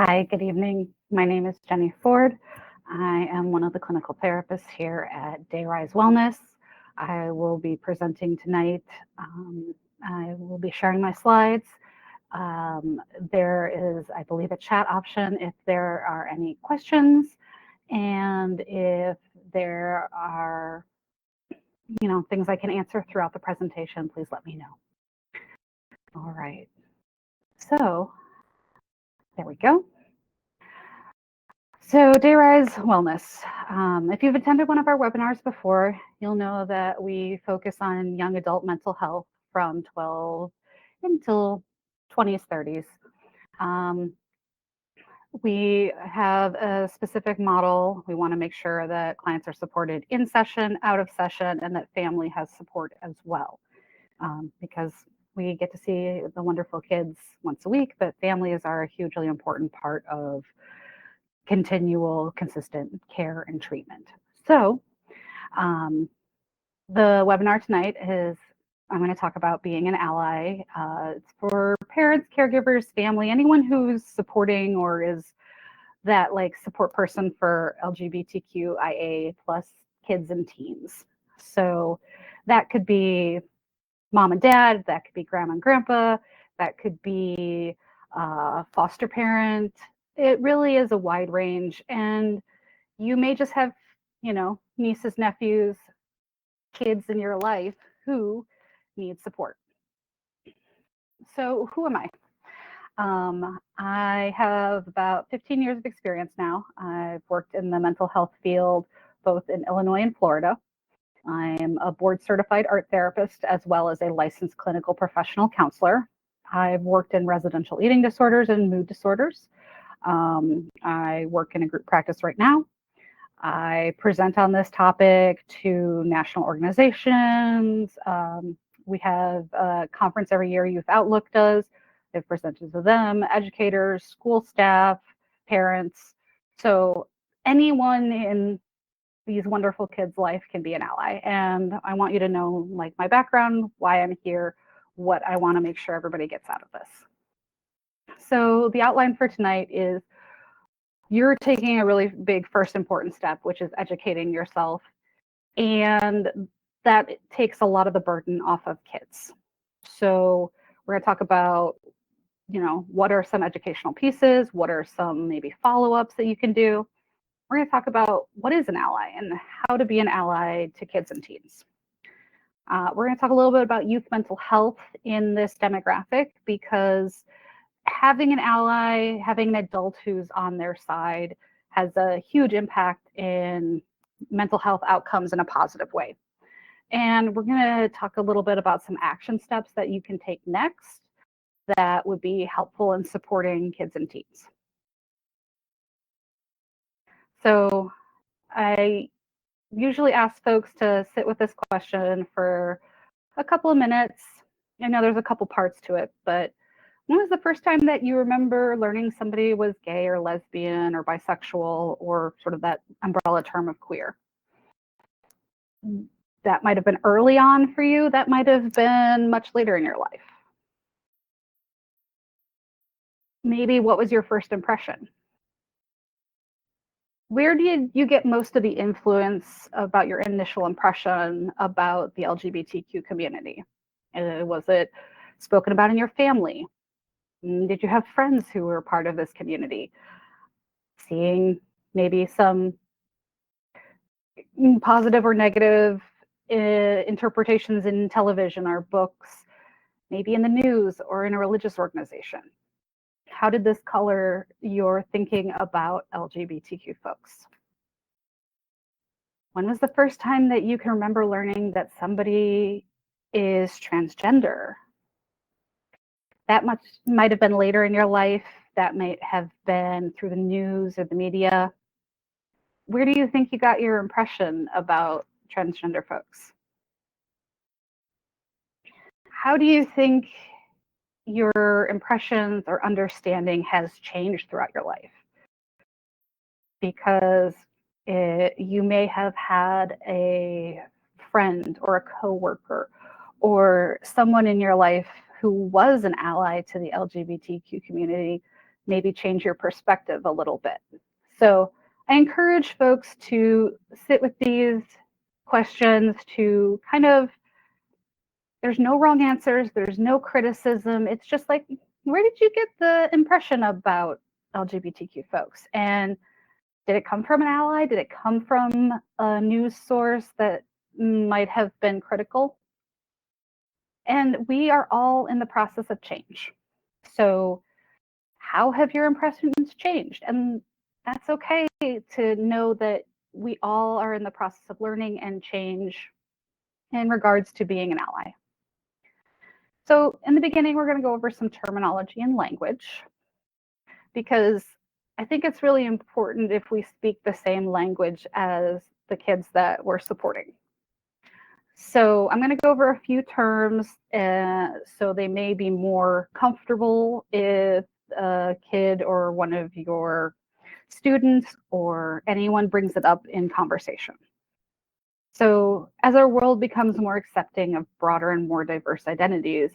Hi, good evening. My name is Jenni Ford. I am one of the clinical therapists here at Dayrise Wellness. I will be presenting tonight. I will be sharing my slides. There is, I believe, a chat option if there are any questions, and if there are, things I can answer throughout the presentation, please let me know. All right. So there we go. So Dayrise Wellness. If you've attended one of our webinars before, you'll know that we focus on young adult mental health from 12 until 20s, 30s. We have a specific model. We want to make sure that clients are supported in session, out of session, and that family has support as well. Because we get to see the wonderful kids once a week, but families are a hugely important part of continual, consistent care and treatment. So the webinar tonight is, I'm going to talk about being an ally. It's for parents, caregivers, family, anyone who's supporting or is that support person for LGBTQIA plus kids and teens. So that could be mom and dad, that could be grandma and grandpa, that could be foster parent. It really is a wide range, and you may just have, nieces, nephews, kids in your life who need support. So who am I? I have about 15 years of experience now. I've worked in the mental health field, both in Illinois and Florida. I'm a board certified art therapist, as well as a licensed clinical professional counselor. I've worked in residential eating disorders and mood disorders. I work in a group practice right now. I present on this topic to national organizations. We have a conference every year, Youth Outlook does. I've presented to them, educators, school staff, parents. So anyone in these wonderful kids' life can be an ally. And I want you to know my background, why I'm here, what I want to make sure everybody gets out of this. So the outline for tonight is you're taking a really big first important step, which is educating yourself. And that takes a lot of the burden off of kids. So we're going to talk about, what are some educational pieces? What are some maybe follow-ups that you can do? We're going to talk about what is an ally and how to be an ally to kids and teens. We're going to talk a little bit about youth mental health in this demographic, because having an ally, having an adult who's on their side has a huge impact in mental health outcomes in a positive way. And we're going to talk a little bit about some action steps that you can take next that would be helpful in supporting kids and teens. So I usually ask folks to sit with this question for a couple of minutes. I know there's a couple parts to it, but when was the first time that you remember learning somebody was gay or lesbian or bisexual, or sort of that umbrella term of queer? That might have been early on for you. That might have been much later in your life. Maybe what was your first impression? Where did you get most of the influence about your initial impression about the LGBTQ community? Was it spoken about in your family? Did you have friends who were part of this community? Seeing maybe some positive or negative interpretations in television or books, maybe in the news or in a religious organization. How did this color your thinking about LGBTQ folks? When was the first time that you can remember learning that somebody is transgender? That much might have been later in your life. That might have been through the news or the media. Where do you think you got your impression about transgender folks? How do you think your impressions or understanding has changed throughout your life? Because you may have had a friend or a coworker or someone in your life who was an ally to the LGBTQ community maybe change your perspective a little bit. So I encourage folks to sit with these questions to kind of, there's no wrong answers, there's no criticism. It's just like, where did you get the impression about LGBTQ folks? And did it come from an ally? Did it come from a news source that might have been critical? And we are all in the process of change. So how have your impressions changed? And that's okay to know that we all are in the process of learning and change in regards to being an ally. So in the beginning, we're going to go over some terminology and language, because I think it's really important if we speak the same language as the kids that we're supporting. So I'm going to go over a few terms so they may be more comfortable if a kid or one of your students or anyone brings it up in conversation. So as our world becomes more accepting of broader and more diverse identities,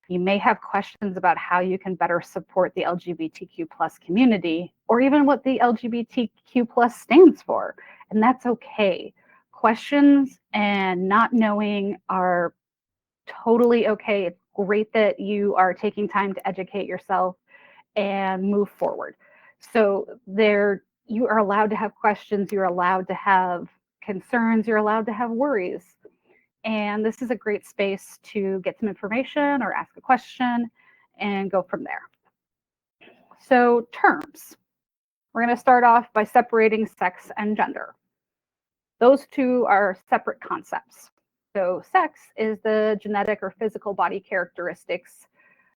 you may have questions about how you can better support the LGBTQ plus community, or even what the LGBTQ plus stands for. And that's okay. Questions and not knowing are totally okay. It's great that you are taking time to educate yourself and move forward. So you are allowed to have questions, you're allowed to have concerns, you're allowed to have worries. And this is a great space to get some information or ask a question and go from there. So terms. We're going to start off by separating sex and gender. Those two are separate concepts. So sex is the genetic or physical body characteristics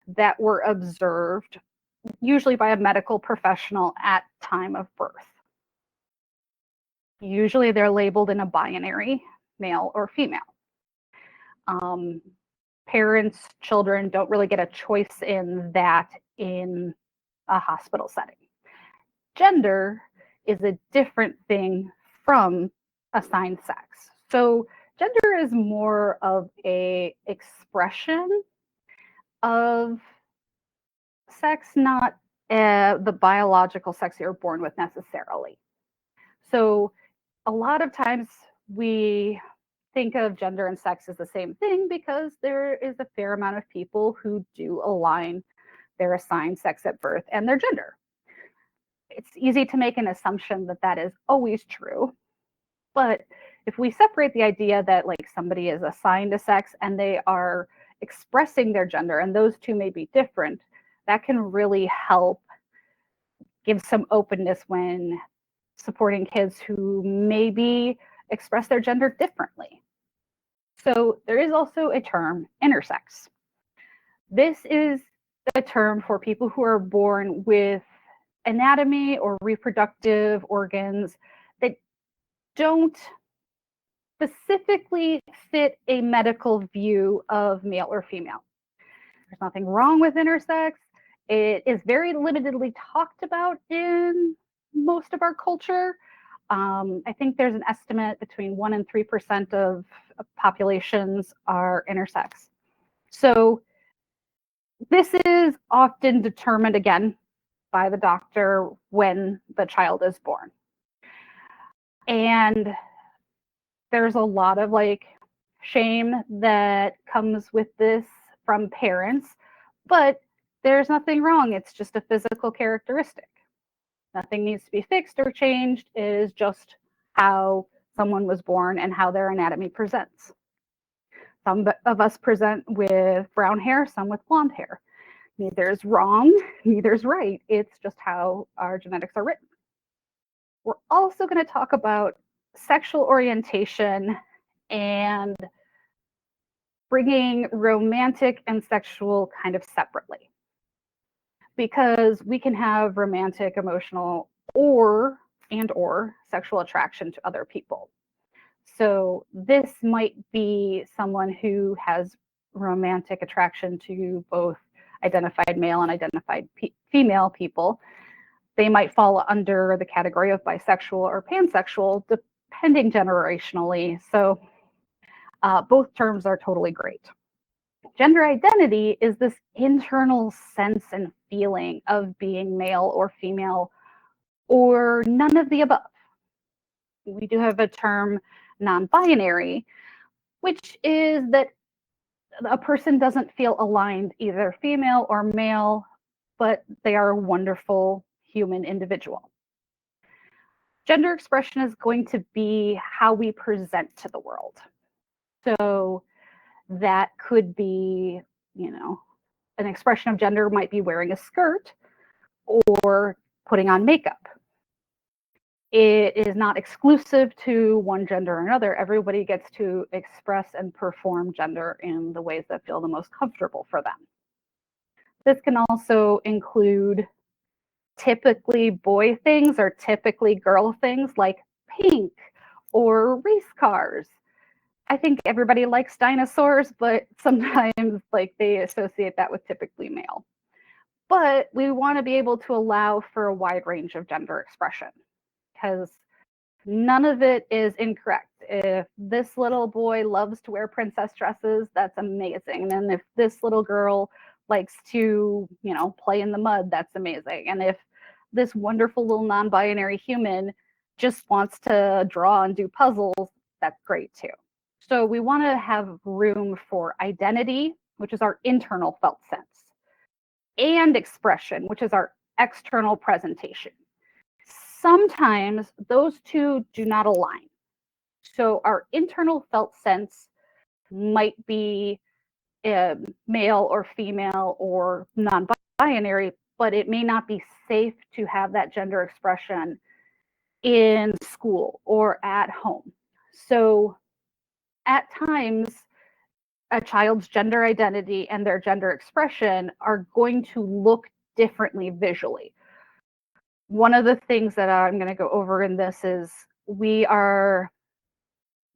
that were observed, usually by a medical professional at time of birth. Usually they're labeled in a binary, male or female. Parents, children don't really get a choice in that in a hospital setting. Gender is a different thing from assigned sex. So gender is more of a expression of sex, not the biological sex you're born with necessarily. So a lot of times we think of gender and sex as the same thing because there is a fair amount of people who do align their assigned sex at birth and their gender. It's easy to make an assumption that that is always true. But if we separate the idea that like somebody is assigned a sex and they are expressing their gender, and those two may be different, that can really help give some openness when supporting kids who maybe express their gender differently. So there is also a term, intersex. This is a term for people who are born with anatomy or reproductive organs that don't specifically fit a medical view of male or female. There's nothing wrong with intersex. It is very limitedly talked about in most of our culture. I think there's an estimate between 1% and 3% of populations are intersex. So this is often determined again by the doctor when the child is born. And there's a lot of like shame that comes with this from parents, but there's nothing wrong. It's just a physical characteristic. Nothing needs to be fixed or changed. It is just how someone was born and how their anatomy presents. Some of us present with brown hair, some with blonde hair. Neither is wrong, neither is right. It's just how our genetics are written. We're also going to talk about sexual orientation and bringing romantic and sexual kind of separately. Because we can have romantic, emotional, or sexual attraction to other people. So this might be someone who has romantic attraction to both identified male and identified female people. They might fall under the category of bisexual or pansexual, depending generationally. So both terms are totally great. Gender identity is this internal sense and feeling of being male or female or none of the above. We do have a term non-binary, which is that a person doesn't feel aligned either female or male, but they are a wonderful human individual. Gender expression is going to be how we present to the world. So that could be, an expression of gender might be wearing a skirt or putting on makeup. It is not exclusive to one gender or another. Everybody gets to express and perform gender in the ways that feel the most comfortable for them. This can also include typically boy things or typically girl things like pink or race cars. I think everybody likes dinosaurs, but sometimes like they associate that with typically male. But we want to be able to allow for a wide range of gender expression because none of it is incorrect. If this little boy loves to wear princess dresses, that's amazing. And if this little girl likes to, play in the mud, that's amazing. And if this wonderful little non-binary human just wants to draw and do puzzles, that's great too. So we want to have room for identity, which is our internal felt sense, and expression, which is our external presentation. Sometimes those two do not align. So our internal felt sense might be male or female or non-binary, but it may not be safe to have that gender expression in school or at home. So at times, a child's gender identity and their gender expression are going to look differently visually. One of the things that I'm going to go over in this is we are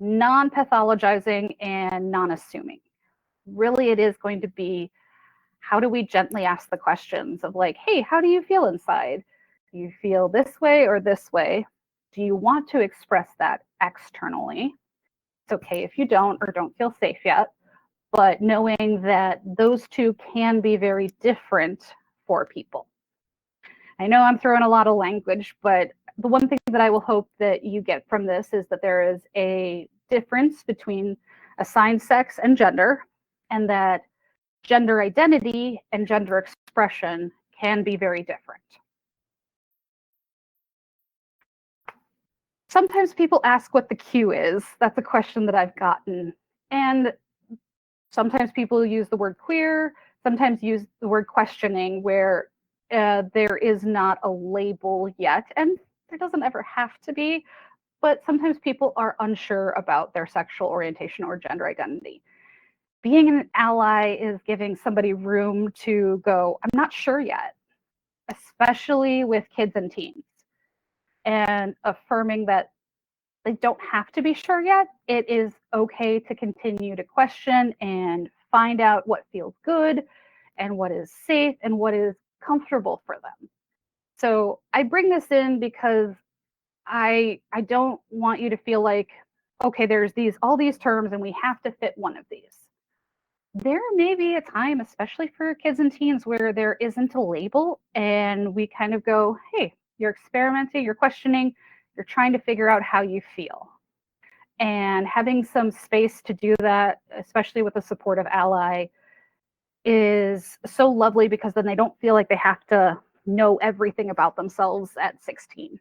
non-pathologizing and non-assuming. Really, it is going to be how do we gently ask the questions of like, hey, how do you feel inside? Do you feel this way or this way? Do you want to express that externally? It's okay if you don't or don't feel safe yet, but knowing that those two can be very different for people. I know I'm throwing a lot of language, but the one thing that I will hope that you get from this is that there is a difference between assigned sex and gender, and that gender identity and gender expression can be very different. Sometimes people ask what the Q is. That's a question that I've gotten. And sometimes people use the word queer, sometimes use the word questioning, where there is not a label yet, and there doesn't ever have to be, but sometimes people are unsure about their sexual orientation or gender identity. Being an ally is giving somebody room to go, I'm not sure yet, especially with kids and teens, and affirming that they don't have to be sure yet. It is okay to continue to question and find out what feels good and what is safe and what is comfortable for them. So I bring this in because I don't want you to feel like, okay, there's all these terms and we have to fit one of these. There may be a time, especially for kids and teens, where there isn't a label and we kind of go, hey, you're experimenting, you're questioning, you're trying to figure out how you feel. And having some space to do that, especially with a supportive ally, is so lovely because then they don't feel like they have to know everything about themselves at 16.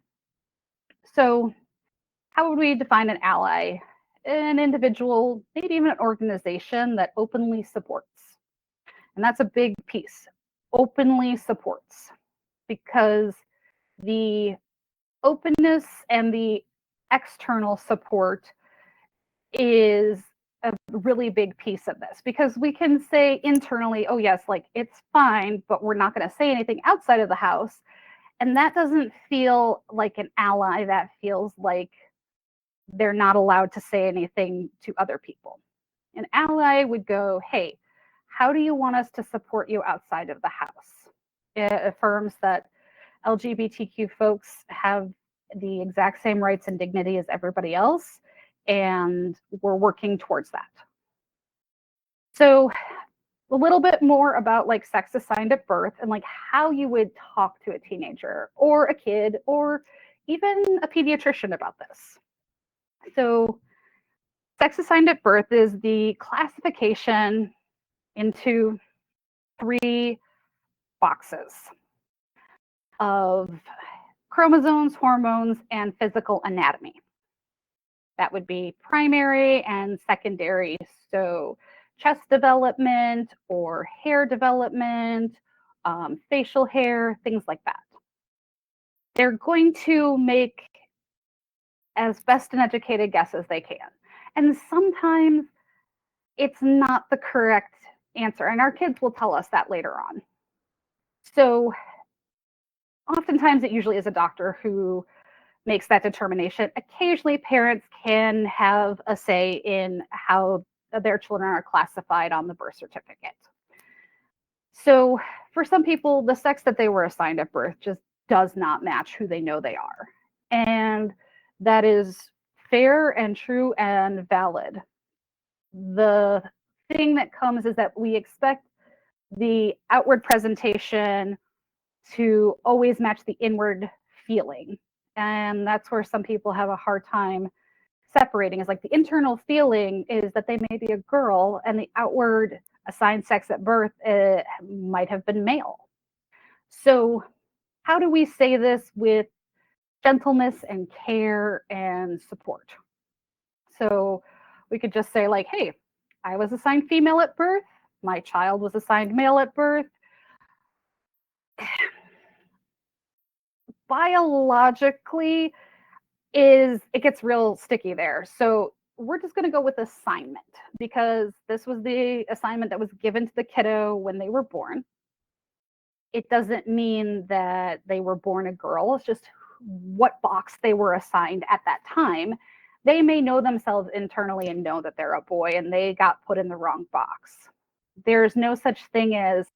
So how would we define an ally? An individual, maybe even an organization that openly supports. And that's a big piece. Openly supports. Because the openness and the external support is a really big piece of this, because we can say internally, oh yes, like it's fine, but we're not going to say anything outside of the house. And that doesn't feel like an ally. That feels like they're not allowed to say anything to other people. An ally would go, hey, how do you want us to support you outside of the house? It affirms that LGBTQ folks have the exact same rights and dignity as everybody else, and we're working towards that. So a little bit more about like sex assigned at birth and like how you would talk to a teenager or a kid or even a pediatrician about this. So sex assigned at birth is the classification into 3 boxes of chromosomes, hormones, and physical anatomy. That would be primary and secondary. So chest development or hair development, facial hair, things like that. They're going to make as best an educated guess as they can. And sometimes it's not the correct answer. And our kids will tell us that later on. So oftentimes it usually is a doctor who makes that determination. Occasionally parents can have a say in how their children are classified on the birth certificate. So for some people, the sex that they were assigned at birth just does not match who they know they are. And that is fair and true and valid. The thing that comes is that we expect the outward presentation to always match the inward feeling. And that's where some people have a hard time separating. Is like the internal feeling is that they may be a girl, and the outward assigned sex at birth might have been male. So, how do we say this with gentleness and care and support? So, we could just say, like, hey, I was assigned female at birth, my child was assigned male at birth. Biologically, it gets real sticky there. So we're just going to go with assignment because this was the assignment that was given to the kiddo when they were born. It doesn't mean that they were born a girl. It's just what box they were assigned at that time. They may know themselves internally and know that they're a boy and they got put in the wrong box. There's no such thing as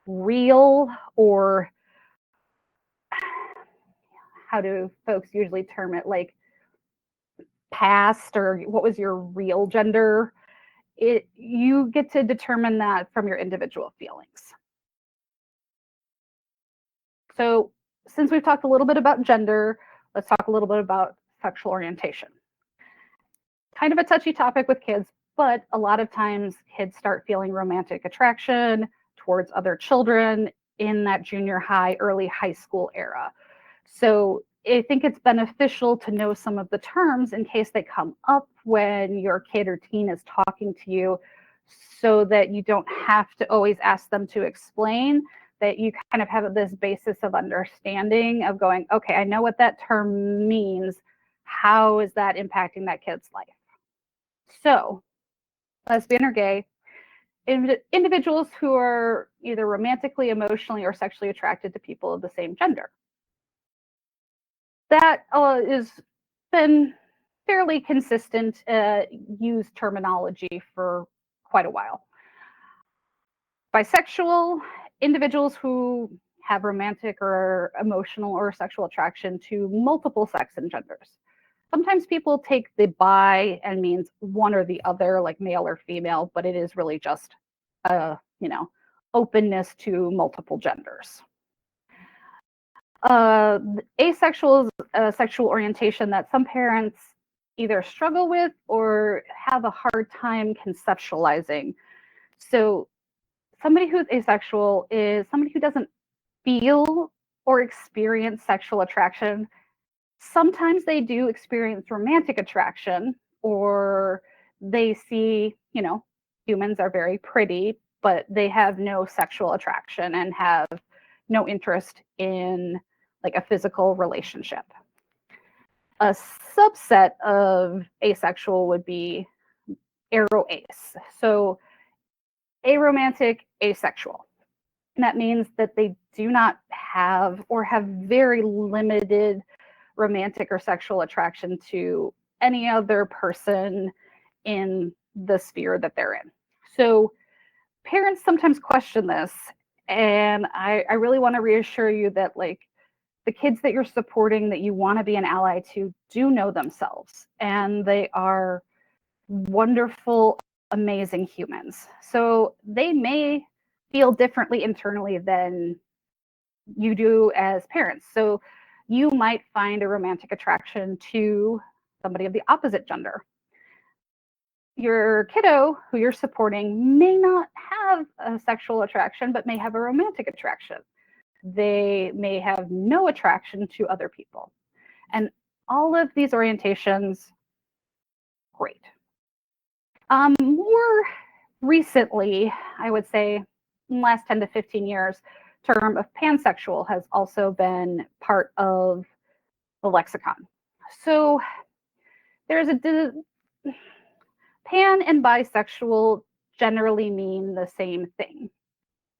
real, or how do folks usually term it, like past, or what was your real gender. You get to determine that from your individual feelings. So since we've talked a little bit about gender, let's talk a little bit about sexual orientation. Kind of a touchy topic with kids, but a lot of times kids start feeling romantic attraction towards other children in that junior high, early high school era. So I think it's beneficial to know some of the terms in case they come up when your kid or teen is talking to you, so that you don't have to always ask them to explain, that you kind of have this basis of understanding of going, okay, I know what that term means. How is that impacting that kid's life? So, lesbian or gay, individuals who are either romantically, emotionally, or sexually attracted to people of the same gender. That has been fairly consistent used terminology for quite a while. Bisexual, individuals who have romantic or emotional or sexual attraction to multiple sex and genders. Sometimes people take the bi and means one or the other, like male or female, but it is really just openness to multiple genders. Asexual is a sexual orientation that some parents either struggle with or have a hard time conceptualizing. So somebody who's asexual is somebody who doesn't feel or experience sexual attraction. Sometimes they do experience romantic attraction, or they see, humans are very pretty, but they have no sexual attraction and have no interest in like a physical relationship. A subset of asexual would be aroace. So aromantic, asexual. And that means that they do not have or have very limited romantic or sexual attraction to any other person in the sphere that they're in. So parents sometimes question this, and I really want to reassure you that like the kids that you're supporting, that you want to be an ally to, do know themselves, and they are wonderful amazing humans. So they may feel differently internally than you do as parents. So you might find a romantic attraction to somebody of the opposite gender. Your kiddo who you're supporting may not have a sexual attraction, but may have a romantic attraction. They may have no attraction to other people. And all of these orientations, great. More recently, I would say in the last 10 to 15 years, term of pansexual has also been part of the lexicon. So there's a pan and bisexual generally mean the same thing.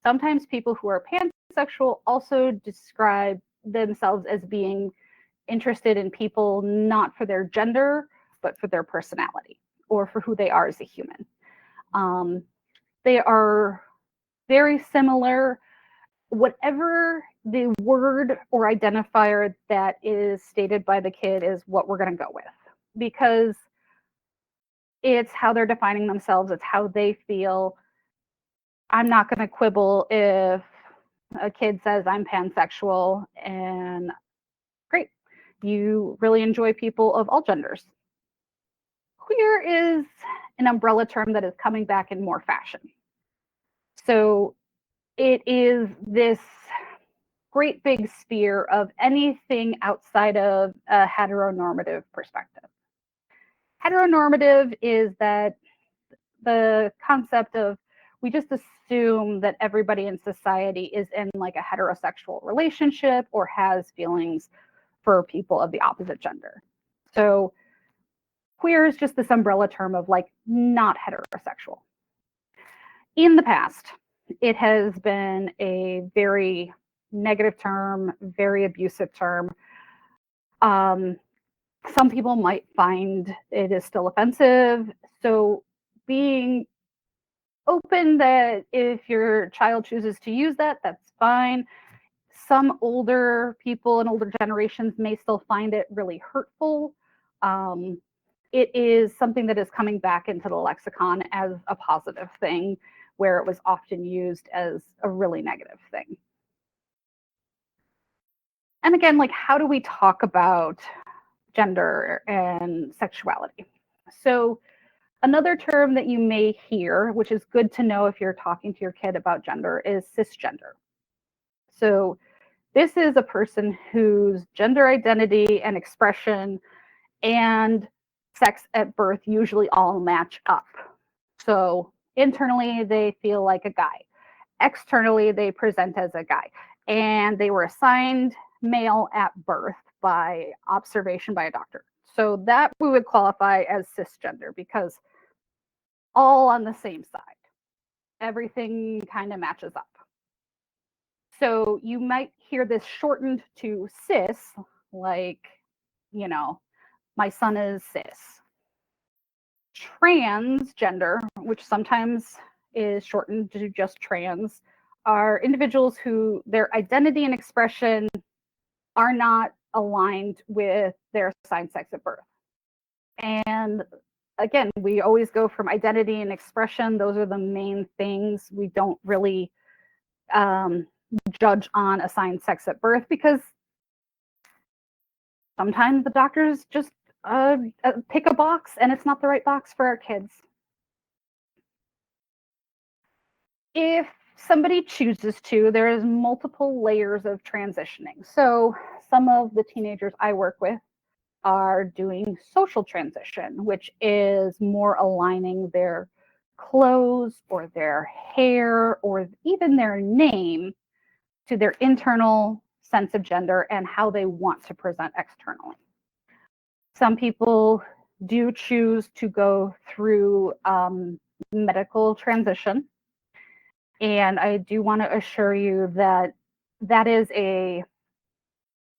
Sometimes people who are pansexual also describe themselves as being interested in people not for their gender, but for their personality or for who they are as a human. They are very similar. Whatever the word or identifier that is stated by the kid is what we're going to go with, because it's how they're defining themselves, it's how they feel. I'm not going to quibble if a kid says I'm pansexual, and great, you really enjoy people of all genders. Queer is an umbrella term that is coming back in more fashion. So it is this great big sphere of anything outside of a heteronormative perspective. Heteronormative is that the concept of we just assume that everybody in society is in like a heterosexual relationship or has feelings for people of the opposite gender. So queer is just this umbrella term of like not heterosexual. In the past, it has been a very negative term, very abusive term. Some people might find it is still offensive. So being open that if your child chooses to use that, that's fine. Some older people and older generations may still find it really hurtful. It is something that is coming back into the lexicon as a positive thing, where it was often used as a really negative thing. And again, like, how do we talk about gender and sexuality? So another term that you may hear, which is good to know if you're talking to your kid about gender, is cisgender. So this is a person whose gender identity and expression and sex at birth usually all match up. So internally, they feel like a guy. Externally, they present as a guy. And they were assigned male at birth by observation by a doctor. So that we would qualify as cisgender, because all on the same side. Everything kind of matches up. So you might hear this shortened to cis, like, you know, my son is cis. Transgender, which sometimes is shortened to just trans, are individuals who their identity and expression are not aligned with their assigned sex at birth. And again, we always go from identity and expression. Those are the main things. We don't really judge on assigned sex at birth, because sometimes the doctors just pick a box and it's not the right box for our kids. If somebody chooses to, there is multiple layers of transitioning. So some of the teenagers I work with are doing social transition, which is more aligning their clothes or their hair or even their name to their internal sense of gender and how they want to present externally. Some people do choose to go through medical transition. And I do want to assure you that that is a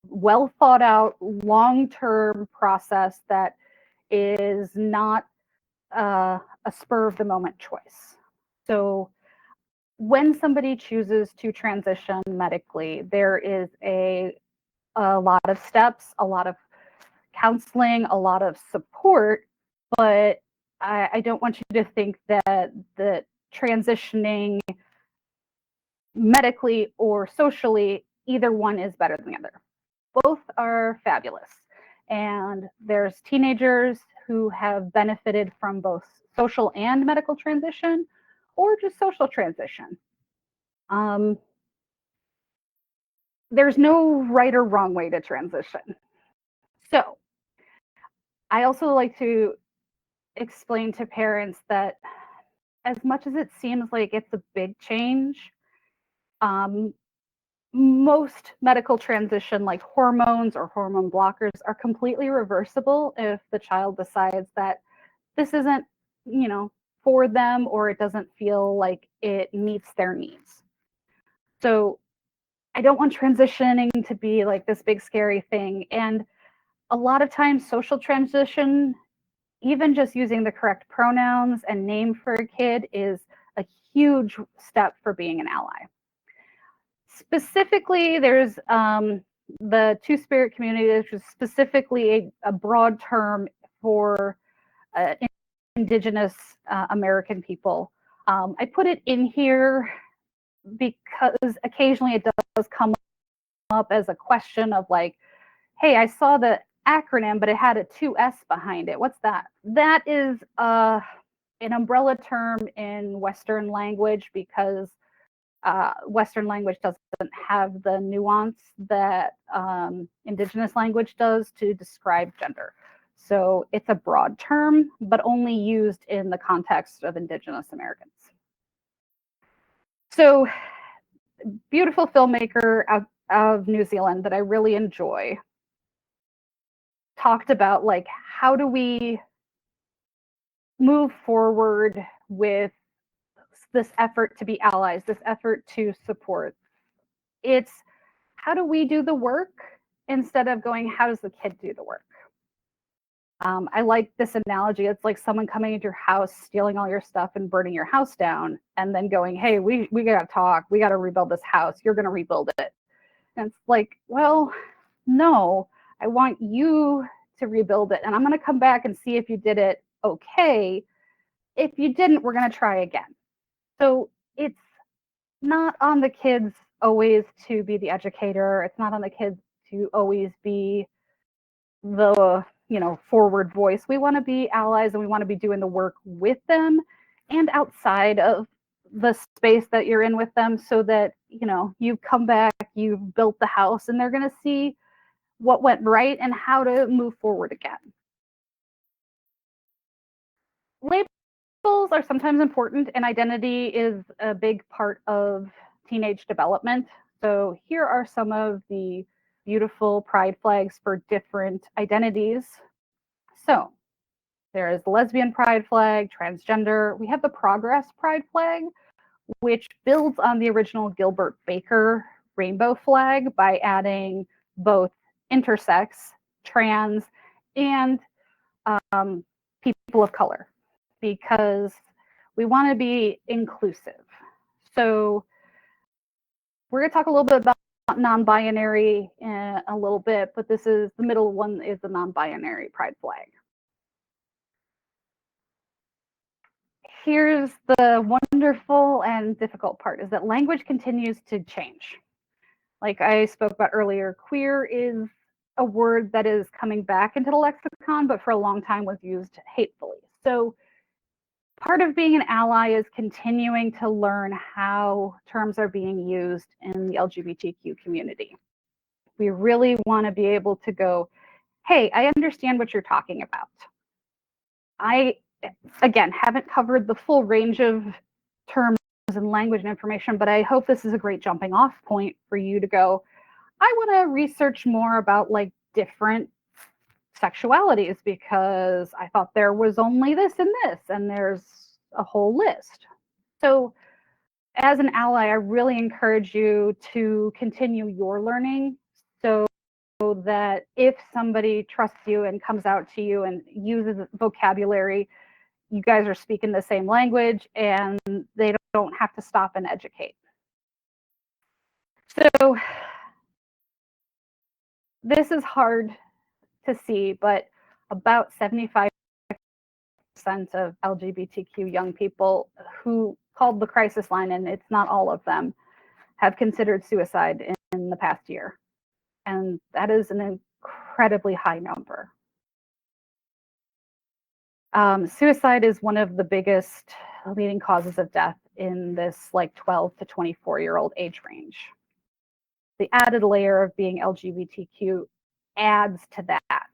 well thought out, long-term process that is not a spur of the moment choice. So when somebody chooses to transition medically, there is a lot of steps, a lot of counseling, a lot of support, but I don't want you to think that transitioning medically or socially, either one is better than the other. Both are fabulous. And there's teenagers who have benefited from both social and medical transition, or just social transition. There's no right or wrong way to transition. So I also like to explain to parents that as much as it seems like it's a big change, most medical transition, like hormones or hormone blockers, are completely reversible if the child decides that this isn't, for them, or it doesn't feel like it meets their needs. So I don't want transitioning to be like this big scary thing. And a lot of times social transition, even just using the correct pronouns and name for a kid, is a huge step for being an ally. Specifically, there's the Two-Spirit community, which is specifically a broad term for Indigenous American people. I put it in here because occasionally it does come up as a question of like, hey, I saw the acronym, but it had a 2S behind it. What's that? That is an umbrella term in Western language, because Western language doesn't have the nuance that Indigenous language does to describe gender. So it's a broad term, but only used in the context of Indigenous Americans. So, beautiful filmmaker out of New Zealand that I really enjoy talked about, like, how do we move forward with this effort to be allies, this effort to support. It's how do we do the work instead of going, how does the kid do the work? I like this analogy. It's like someone coming into your house, stealing all your stuff and burning your house down, and then going, hey, we got to talk. We got to rebuild this house. You're going to rebuild it. And it's like, well, no, I want you to rebuild it. And I'm going to come back and see if you did it okay. If you didn't, we're going to try again. So it's not on the kids always to be the educator. It's not on the kids to always be the forward voice. We want to be allies, and we want to be doing the work with them and outside of the space that you're in with them, so that you come back, you've built the house, and they're going to see what went right and how to move forward again. Labels are sometimes important, and identity is a big part of teenage development. So here are some of the beautiful pride flags for different identities. So there is the lesbian pride flag, transgender. We have the progress pride flag, which builds on the original Gilbert Baker rainbow flag by adding both intersex, trans, and people of color, because we want to be inclusive. So we're going to talk a little bit about non-binary in a little bit, but this is the middle one, is the non-binary pride flag. Here's the wonderful and difficult part, is that language continues to change. Like I spoke about earlier, queer is a word that is coming back into the lexicon, but for a long time was used hatefully. So part of being an ally is continuing to learn how terms are being used in the LGBTQ community. We really want to be able to go, hey, I understand what you're talking about. I, again, haven't covered the full range of terms and language and information, but I hope this is a great jumping off point for you to go, I want to research more about like different sexualities, because I thought there was only this and this, and there's a whole list. So as an ally, I really encourage you to continue your learning, so that if somebody trusts you and comes out to you and uses vocabulary, you guys are speaking the same language and they don't have to stop and educate. So this is hard to see, but about 75% 50% of LGBTQ young people who called the crisis line, and it's not all of them, have considered suicide in the past year. And that is an incredibly high number. Suicide is one of the biggest leading causes of death in this like 12 to 24-year-old age range. The added layer of being LGBTQ adds to that.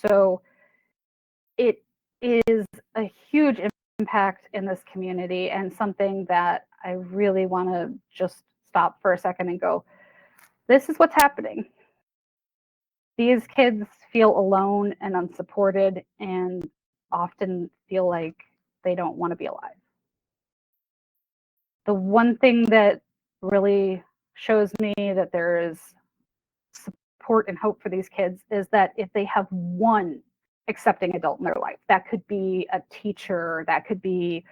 So it is a huge impact in this community, and something that I really want to just stop for a second and go, this is what's happening. These kids feel alone and unsupported and often feel like they don't want to be alive. The one thing that really shows me that there is support and hope for these kids is that if they have one accepting adult in their life, that could be a teacher, that could be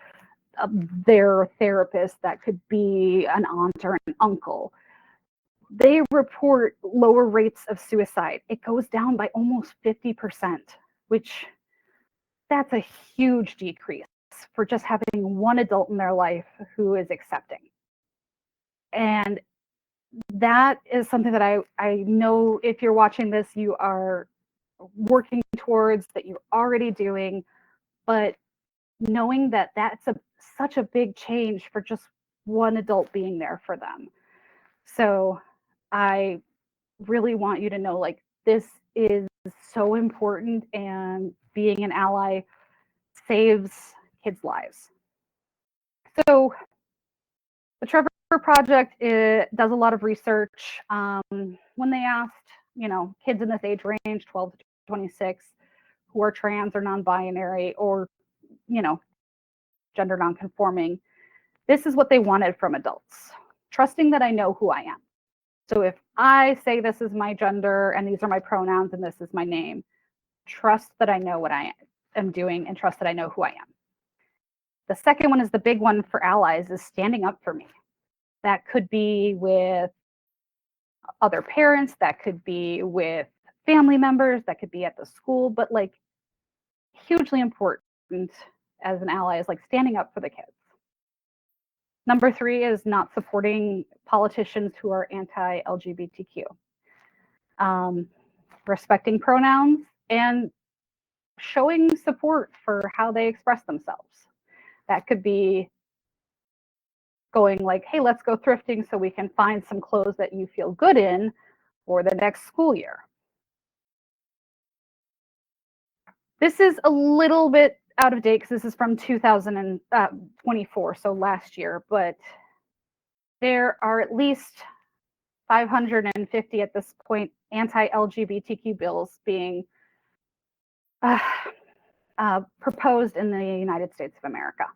their therapist, that could be an aunt or an uncle, they report lower rates of suicide. It goes down by almost 50%, which that's a huge decrease for just having one adult in their life who is accepting. And that is something that I know if you're watching this, you are working towards, that you're already doing, but knowing that that's such a big change for just one adult being there for them. So I really want you to know, like, this is so important, and being an ally saves kids' lives. So the Trevor Project, it does a lot of research. When they asked, kids in this age range, 12 to 26, who are trans or non-binary or, gender non-conforming, this is what they wanted from adults: trusting that I know who I am. So if I say this is my gender and these are my pronouns and this is my name, trust that I know what I am doing and trust that I know who I am. The second one is the big one for allies, is standing up for me. That could be with other parents, that could be with family members, that could be at the school, but like hugely important as an ally is like standing up for the kids. Number 3 is not supporting politicians who are anti-LGBTQ. Respecting pronouns and showing support for how they express themselves. That could be going like, hey, let's go thrifting so we can find some clothes that you feel good in for the next school year. This is a little bit out of date because this is from 2024, so last year, but there are at least 550 at this point anti-LGBTQ bills being proposed in the United States of America.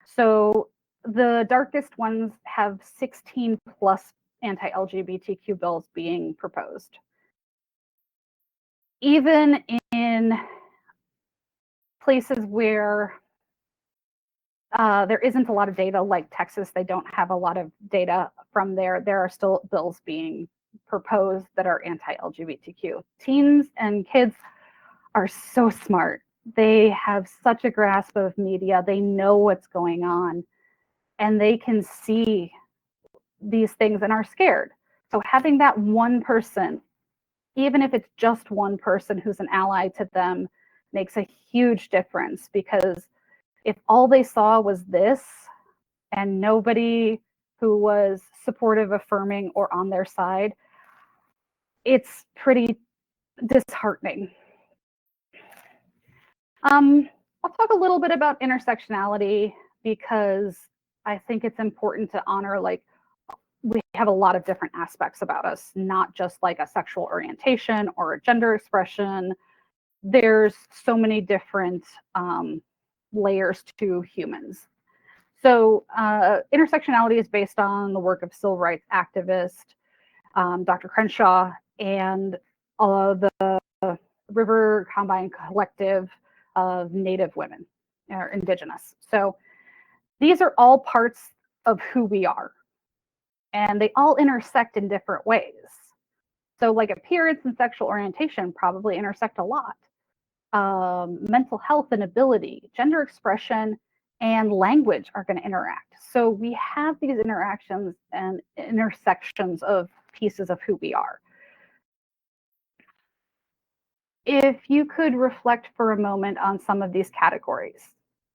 So the darkest ones have 16 plus anti-LGBTQ bills being proposed. Even in places where there isn't a lot of data, like Texas, they don't have a lot of data from there. There are still bills being proposed that are anti-LGBTQ. Teens and kids are so smart. They have such a grasp of media. They know what's going on, and they can see these things and are scared. So having that one person, even if it's just one person who's an ally to them, makes a huge difference, because if all they saw was this and nobody who was supportive, affirming, or on their side, it's pretty disheartening. I'll talk a little bit about intersectionality, because I think it's important to honor, like, we have a lot of different aspects about us, not just like a sexual orientation or a gender expression. There's so many different layers to humans. So intersectionality is based on the work of civil rights activist Dr. Crenshaw and the River Combine Collective of Native women, or Indigenous. So these are all parts of who we are, and they all intersect in different ways. So like appearance and sexual orientation probably intersect a lot. mental health and ability, gender expression, and language are going to interact. So we have these interactions and intersections of pieces of who we are. If you could reflect for a moment on some of these categories: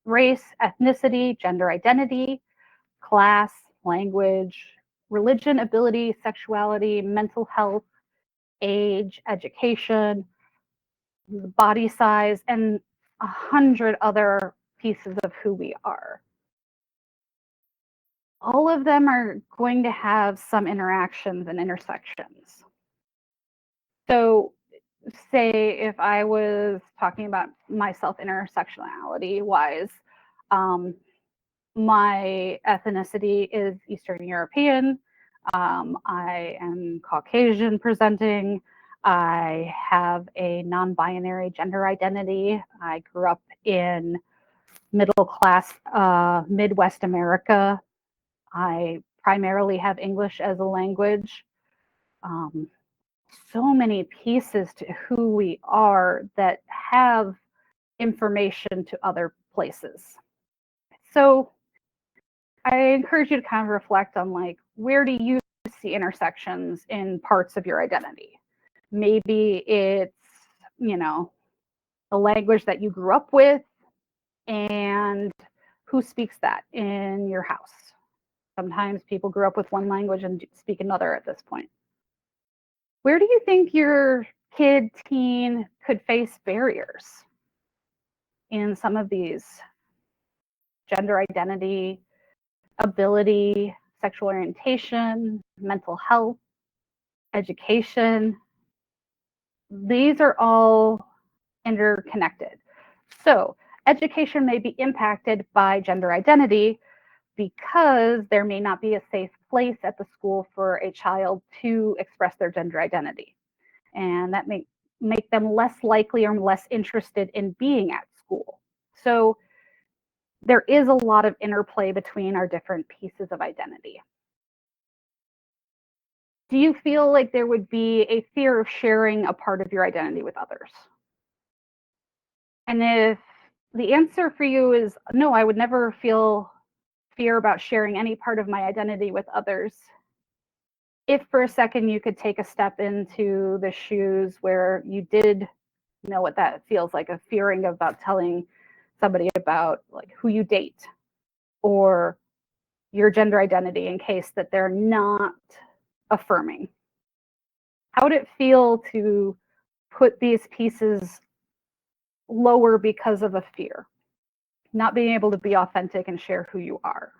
race, ethnicity, gender identity, class, language, religion, ability, sexuality, mental health, age, education, body size, and 100 other pieces of who we are. All of them are going to have some interactions and intersections. So, say if I was talking about myself intersectionality wise, my ethnicity is Eastern European. I am Caucasian presenting. I have a non-binary gender identity. I grew up in middle class Midwest America. I primarily have English as a language. So many pieces to who we are that have information to other places. So I encourage you to kind of reflect on, like, where do you see intersections in parts of your identity? Maybe it's, the language that you grew up with, and who speaks that in your house. Sometimes people grew up with one language and speak another at this point. Where do you think your kid, teen could face barriers in some of these: gender identity, ability, sexual orientation, mental health, education? These are all interconnected. So education may be impacted by gender identity because there may not be a safe place at the school for a child to express their gender identity. And that may make them less likely or less interested in being at school. So there is a lot of interplay between our different pieces of identity. Do you feel like there would be a fear of sharing a part of your identity with others? And if the answer for you is no, I would never feel fear about sharing any part of my identity with others, if for a second you could take a step into the shoes where you did know what that feels like, of fearing about telling somebody about, like, who you date or your gender identity in case that they're not affirming. How would it feel to put these pieces lower because of a fear, not being able to be authentic and share who you are?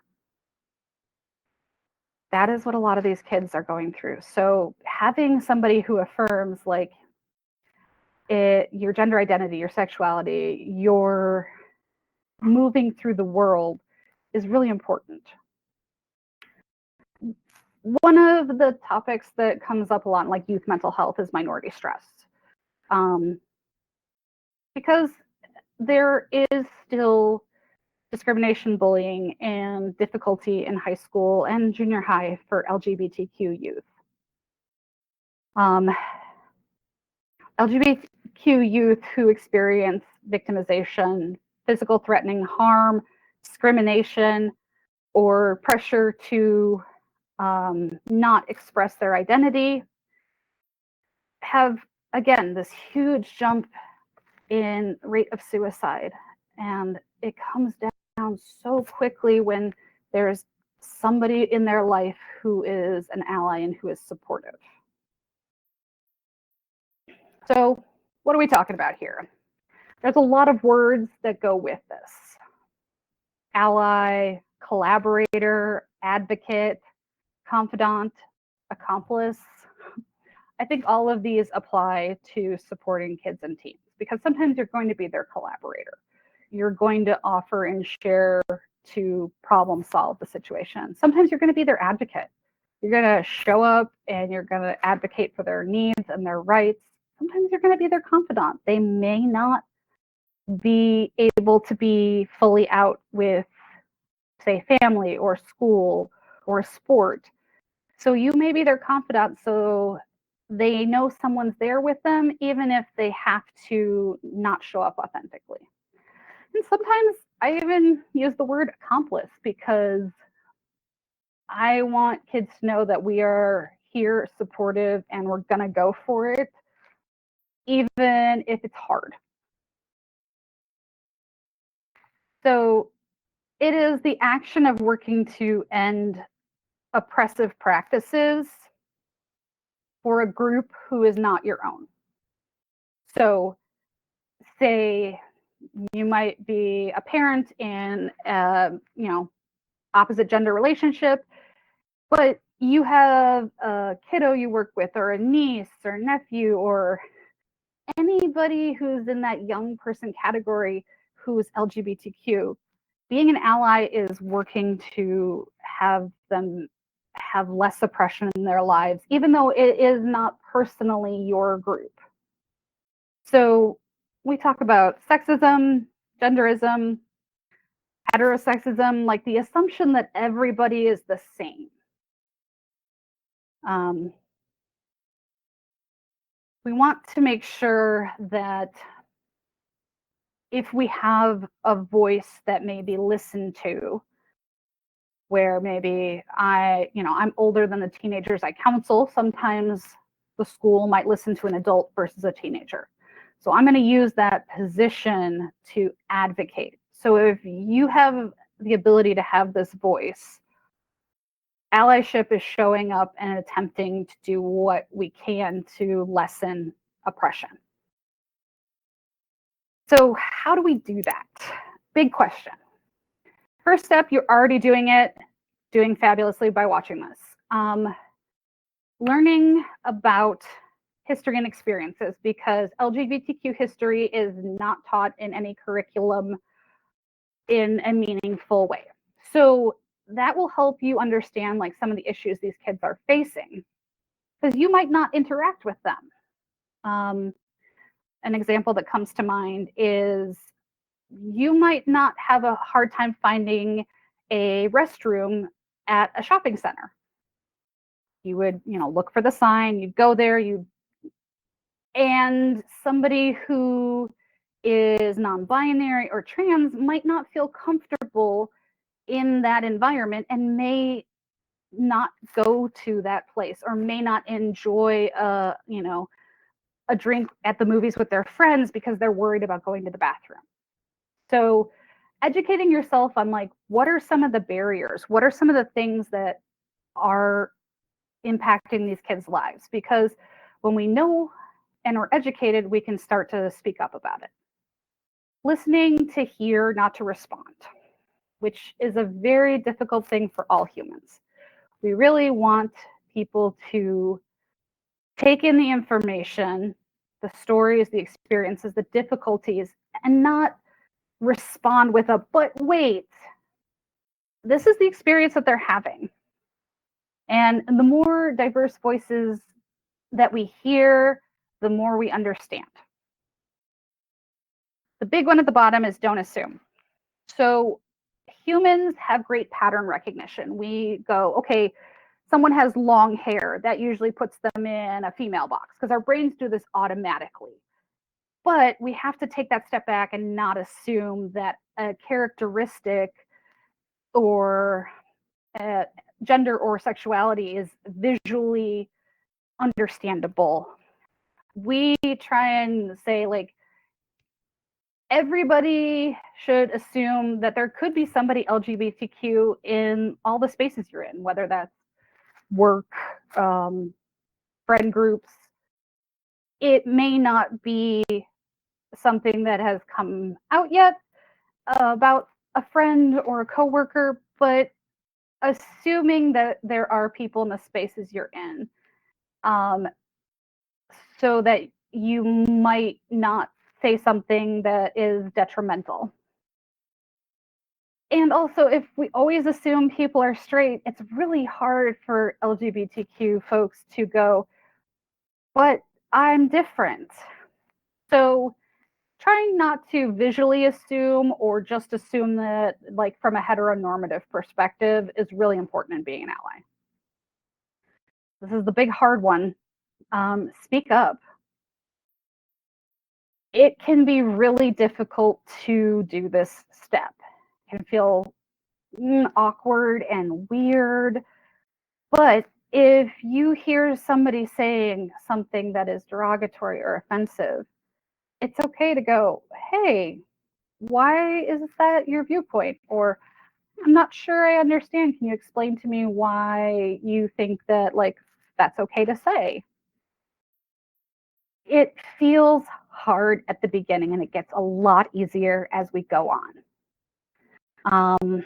That is what a lot of these kids are going through. So having somebody who affirms, like, your gender identity, your sexuality, your moving through the world is really important. One of the topics that comes up a lot in, like, youth mental health is minority stress. Because there is still discrimination, bullying, and difficulty in high school and junior high for LGBTQ youth. LGBTQ youth who experience victimization, physical threatening harm, discrimination, or pressure to not express their identity have, again, this huge jump in rate of suicide. And it comes down so quickly when there's somebody in their life who is an ally and who is supportive. So what are we talking about here? There's a lot of words that go with this: ally, collaborator, advocate, confidant, accomplice. I think all of these apply to supporting kids and teens, because sometimes you're going to be their collaborator. You're going to offer and share to problem solve the situation. Sometimes you're going to be their advocate. You're going to show up and you're going to advocate for their needs and their rights. Sometimes you're going to be their confidant. They may not be able to be fully out with, say, family or school or sport. So you may be their confidant so they know someone's there with them, even if they have to not show up authentically. And sometimes I even use the word accomplice because I want kids to know that we are here, supportive, and we're going to go for it, even if it's hard. So it is the action of working to end oppressive practices for a group who is not your own. So say you might be a parent in a, opposite gender relationship, but you have a kiddo you work with, or a niece or nephew, or anybody who's in that young person category who's LGBTQ. Being an ally is working to have them have less oppression in their lives, even though it is not personally your group. So we talk about sexism, genderism, heterosexism, like the assumption that everybody is the same. We want to make sure that if we have a voice that may be listened to, where maybe I'm older than the teenagers I counsel, sometimes the school might listen to an adult versus a teenager. So I'm going to use that position to advocate. So if you have the ability to have this voice, allyship is showing up and attempting to do what we can to lessen oppression. So how do we do that? Big question. First step, you're already doing it, doing fabulously by watching this. Learning about history and experiences, because LGBTQ history is not taught in any curriculum in a meaningful way. So that will help you understand like some of the issues these kids are facing, because you might not interact with them. An example that comes to mind is you might not have a hard time finding a restroom at a shopping center. You would, look for the sign, you'd go there, and somebody who is non-binary or trans might not feel comfortable in that environment and may not go to that place, or may not enjoy a drink at the movies with their friends because they're worried about going to the bathroom. So educating yourself on like, what are some of the barriers? What are some of the things that are impacting these kids' lives? Because when we know and are educated, we can start to speak up about it. Listening to hear, not to respond, which is a very difficult thing for all humans. We really want people to take in the information, the stories, the experiences, the difficulties, and not respond with a, but wait, this is the experience that they're having. And the more diverse voices that we hear, the more we understand. The big one at the bottom is don't assume. So humans have great pattern recognition. We go, okay, someone has long hair, that usually puts them in a female box, because our brains do this automatically. But we have to take that step back and not assume that a characteristic or gender or sexuality is visually understandable. We try and say, like, everybody should assume that there could be somebody LGBTQ in all the spaces you're in, whether that's work, friend groups. It may not be something that has come out yet about a friend or a coworker, but assuming that there are people in the spaces you're in, so that you might not say something that is detrimental. And also, if we always assume people are straight, it's really hard for LGBTQ folks to go, but I'm different. So trying not to visually assume, or just assume that, like, from a heteronormative perspective, is really important in being an ally. This is the big hard one. Speak up. It can be really difficult to do this step. It can feel awkward and weird, but if you hear somebody saying something that is derogatory or offensive, it's okay to go, hey, why is that your viewpoint? Or I'm not sure I understand. Can you explain to me why you think that like that's okay to say? It feels hard at the beginning and it gets a lot easier as we go on.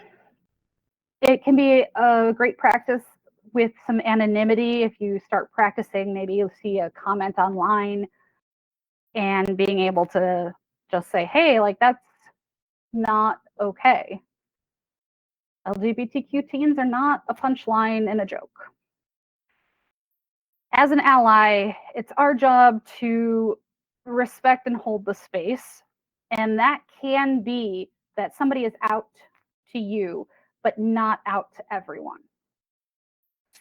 It can be a great practice with some anonymity. If you start practicing, maybe you'll see a comment online and being able to just say, hey, like that's not okay. LGBTQ teens are not a punchline in a joke. As an ally, it's our job to respect and hold the space. And that can be that somebody is out to you, but not out to everyone.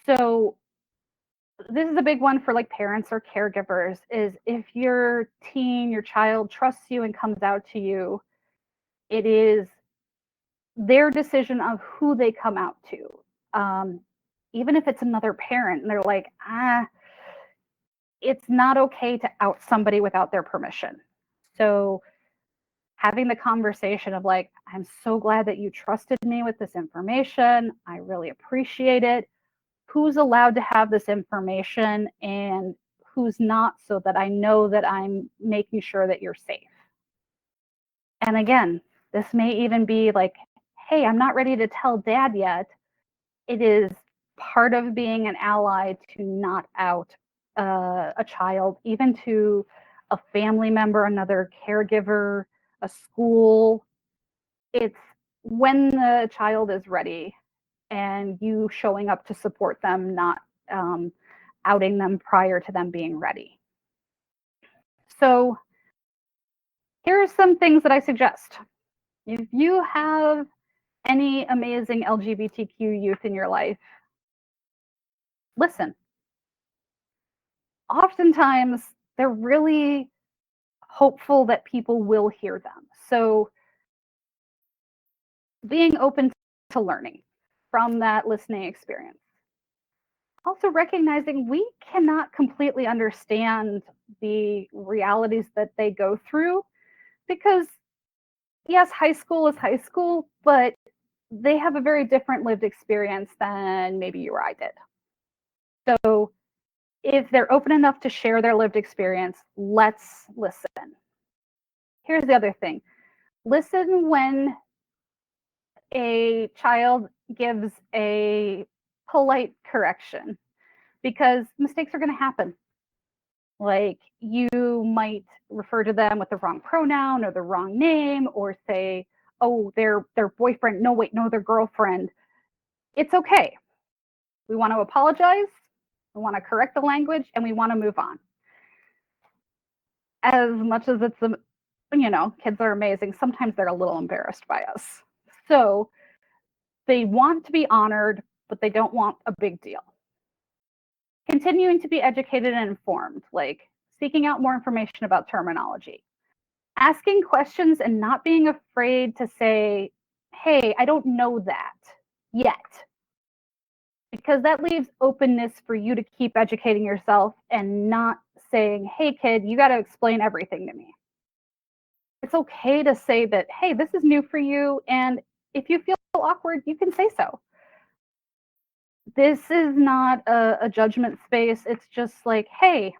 So this is a big one for like parents or caregivers is if your teen, your child trusts you and comes out to you, it is their decision of who they come out to. Even if it's another parent and they're like, it's not okay to out somebody without their permission. So having the conversation of like, I'm so glad that you trusted me with this information. I really appreciate it. Who's allowed to have this information and who's not, so that I know that I'm making sure that you're safe. And again, this may even be like, hey, I'm not ready to tell dad yet. It is part of being an ally to not out a child, even to a family member, another caregiver, a school. It's when the child is ready and you showing up to support them, not outing them prior to them being ready. So here are some things that I suggest. If you have any amazing LGBTQ youth in your life, listen. Oftentimes, they're really hopeful that people will hear them. So being open to learning from that listening experience. Also recognizing we cannot completely understand the realities that they go through because yes, high school is high school, but they have a very different lived experience than maybe you or I did. So if they're open enough to share their lived experience, let's listen. Here's the other thing. Listen when a child gives a polite correction because mistakes are going to happen. Like you might refer to them with the wrong pronoun or the wrong name or say, oh, their boyfriend. No, wait, no, their girlfriend. It's okay. We want to apologize. We want to correct the language and we want to move on. As much as it's, kids are amazing. Sometimes they're a little embarrassed by us. So they want to be honored, but they don't want a big deal. Continuing to be educated and informed, like seeking out more information about terminology, asking questions and not being afraid to say, hey, I don't know that yet, because that leaves openness for you to keep educating yourself and not saying, hey, kid, you got to explain everything to me. It's okay to say that, hey, this is new for you. And if you feel awkward, you can say so. This is not a judgment space. It's just like, hey,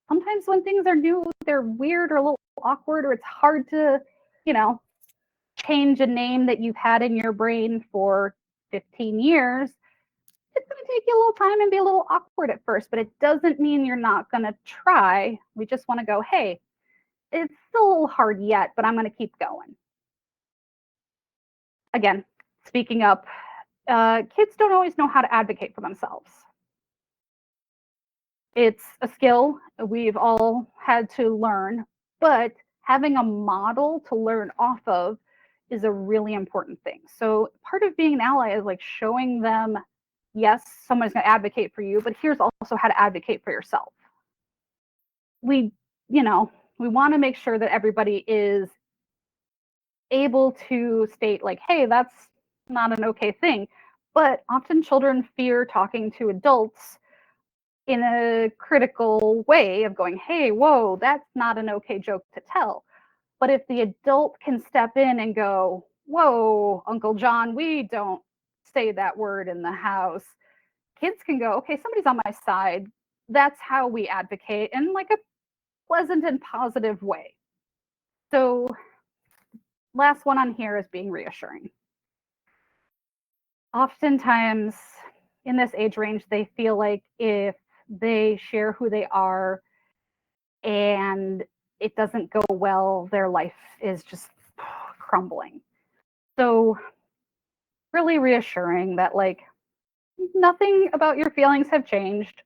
sometimes when things are new, they're weird or a little awkward, or it's hard to, change a name that you've had in your brain for 15 years. It's going to take you a little time and be a little awkward at first, but it doesn't mean you're not going to try. We just want to go, hey, it's still a little hard yet, but I'm going to keep going. Again, speaking up, kids don't always know how to advocate for themselves. It's a skill we've all had to learn, but having a model to learn off of is a really important thing. So part of being an ally is like showing them, yes, someone's going to advocate for you, but here's also how to advocate for yourself. we, you know, we want to make sure that everybody is able to state like, hey, that's not an okay thing. But often children fear talking to adults in a critical way of going, hey, whoa, that's not an okay joke to tell. But if the adult can step in and go, whoa, Uncle John, we don't say that word in the house, kids can go, okay, somebody's on my side. That's how we advocate in like a pleasant and positive way. So, last one on here is being reassuring. Oftentimes in this age range, they feel like if they share who they are and it doesn't go well, their life is just crumbling. So, really reassuring that, like, nothing about your feelings have changed.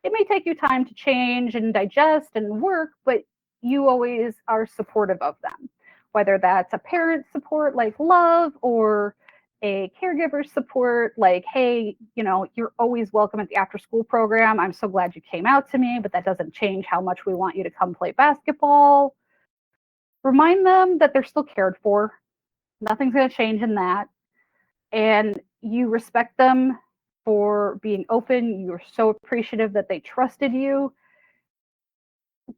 It may take you time to change and digest and work, but you always are supportive of them, whether that's a parent support like love or a caregiver support like, hey, you're always welcome at the after school program. I'm so glad you came out to me, but that doesn't change how much we want you to come play basketball. Remind them that they're still cared for. Nothing's going to change in that. And you respect them for being open. You're so appreciative that they trusted you.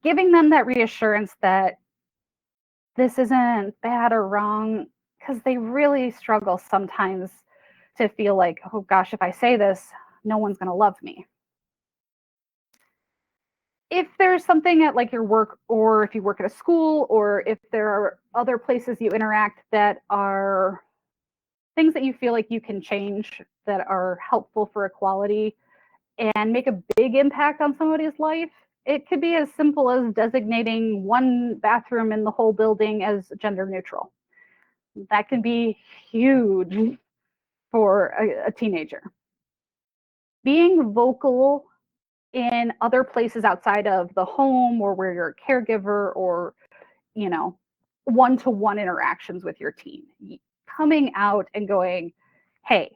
Giving them that reassurance that this isn't bad or wrong, because they really struggle sometimes to feel like, oh gosh, if I say this, no one's going to love me. If there's something at like your work, or if you work at a school, or if there are other places you interact that are things that you feel like you can change that are helpful for equality and make a big impact on somebody's life, it could be as simple as designating one bathroom in the whole building as gender neutral. That can be huge for a teenager. Being vocal in other places outside of the home or where you're a caregiver or, one-to-one interactions with your teen. Coming out and going, hey,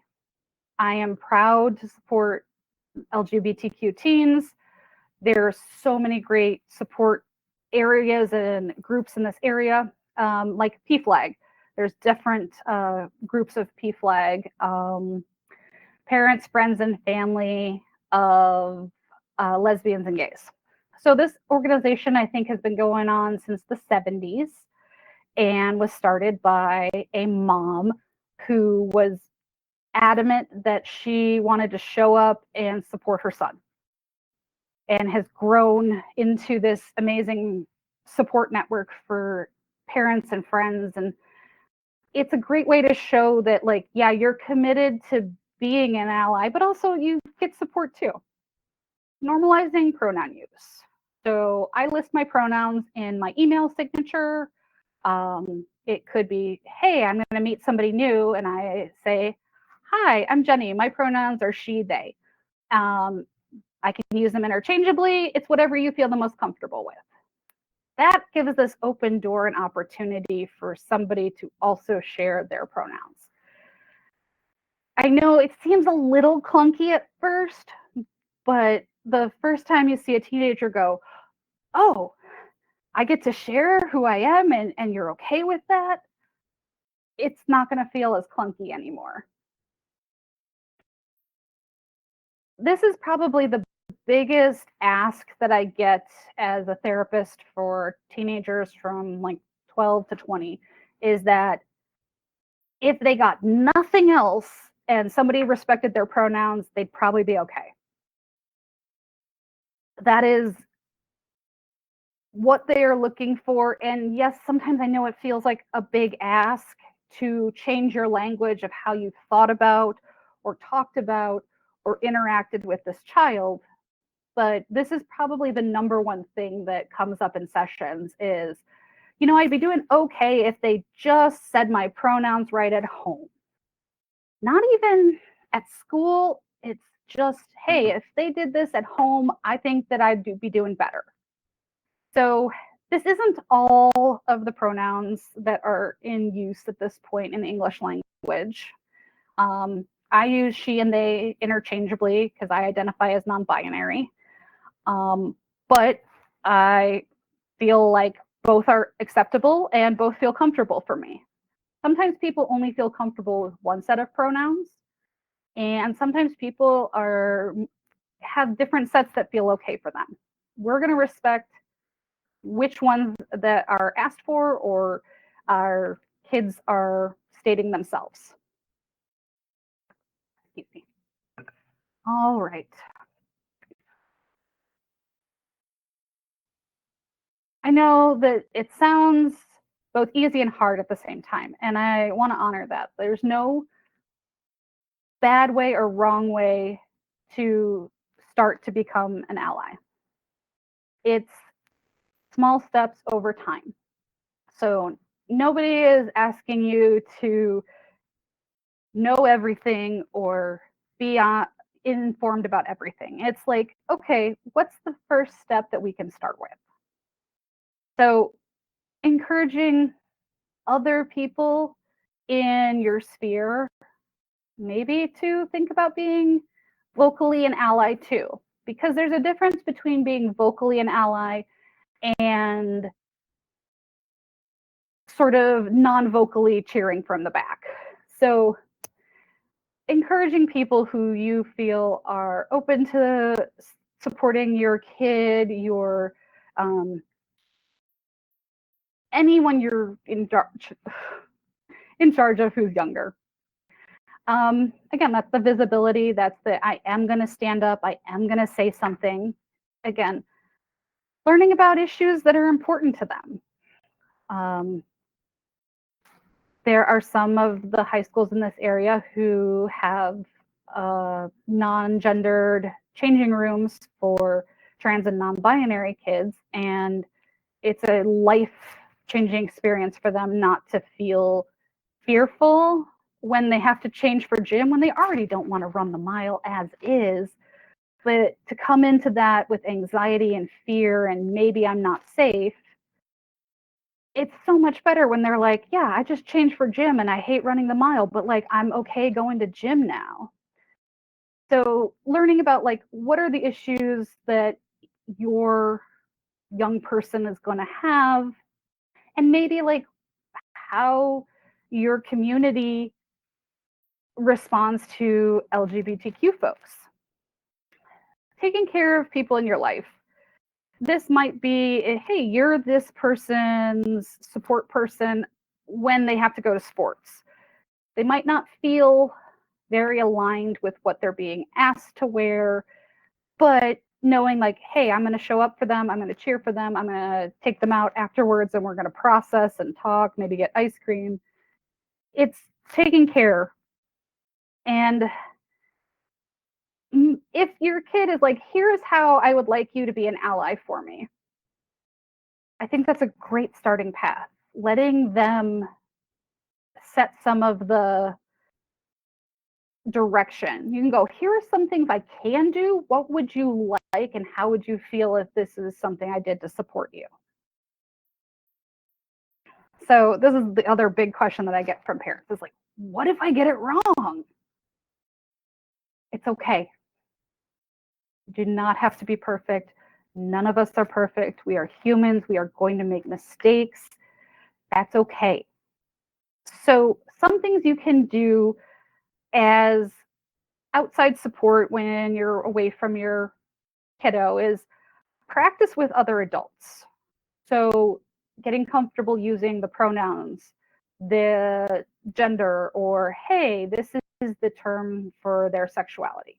I am proud to support LGBTQ teens. There's so many great support areas and groups in this area, like PFLAG. There's different groups of PFLAG, parents, friends, and family of lesbians and gays. So this organization, I think, has been going on since the 70s and was started by a mom who was adamant that she wanted to show up and support her son, and has grown into this amazing support network for parents and friends. And it's a great way to show that, like, yeah, you're committed to being an ally, but also you get support too. Normalizing pronoun use. So I list my pronouns in my email signature. It could be, hey, I'm going to meet somebody new, and I say, hi, I'm Jenni. My pronouns are she, they. I can use them interchangeably. It's whatever you feel the most comfortable with. That gives this open door and opportunity for somebody to also share their pronouns. I know it seems a little clunky at first, but the first time you see a teenager go, oh, I get to share who I am and you're okay with that, it's not going to feel as clunky anymore. This is probably the biggest ask that I get as a therapist for teenagers from like 12 to 20 is that if they got nothing else and somebody respected their pronouns, they'd probably be okay. That is what they are looking for. And yes, sometimes I know it feels like a big ask to change your language of how you thought about or talked about or interacted with this child. But this is probably the number one thing that comes up in sessions is, I'd be doing okay if they just said my pronouns right at home. Not even at school. It's just, hey, if they did this at home, I think that I'd be doing better. So this isn't all of the pronouns that are in use at this point in the English language. I use she and they interchangeably because I identify as non-binary. But I feel like both are acceptable and both feel comfortable for me. Sometimes people only feel comfortable with one set of pronouns, and sometimes people have different sets that feel okay for them. We're going to respect which ones that are asked for or our kids are stating themselves. Excuse me. All right. I know that it sounds both easy and hard at the same time, and I want to honor that. There's no bad way or wrong way to start to become an ally. It's small steps over time. So nobody is asking you to know everything or be informed about everything. It's like, okay, what's the first step that we can start with? So encouraging other people in your sphere maybe to think about being vocally an ally too, because there's a difference between being vocally an ally and sort of non-vocally cheering from the back. So encouraging people who you feel are open to supporting your kid, your anyone you're in charge of who's younger. Again, that's the visibility. That's the I am going to stand up. I am going to say something. Again, learning about issues that are important to them. There are some of the high schools in this area who have non-gendered changing rooms for trans and non-binary kids, and it's a life-changing experience for them not to feel fearful when they have to change for gym when they already don't want to run the mile as is, but to come into that with anxiety and fear and maybe I'm not safe. It's so much better when they're like, yeah, I just changed for gym and I hate running the mile, but like I'm okay going to gym now. So learning about like what are the issues that your young person is going to have, and maybe like how your community responds to LGBTQ folks. Taking care of people in your life. This might be, hey, you're this person's support person when they have to go to sports. They might not feel very aligned with what they're being asked to wear, but knowing like, hey, I'm going to show up for them, I'm going to cheer for them, I'm going to take them out afterwards and we're going to process and talk, maybe get ice cream. It's taking care. And if your kid is like, here's how I would like you to be an ally for me, I think that's a great starting path. Letting them set some of the direction. You can go, here are some things I can do. What would you like, and how would you feel if this is something I did to support you? So this is the other big question that I get from parents is like, what if I get it wrong? It's okay. You do not have to be perfect. None of us are perfect. We are humans. We are going to make mistakes. That's okay. So some things you can do as outside support when you're away from your kiddo is practice with other adults. So getting comfortable using the pronouns, the gender, or hey, this is the term for their sexuality.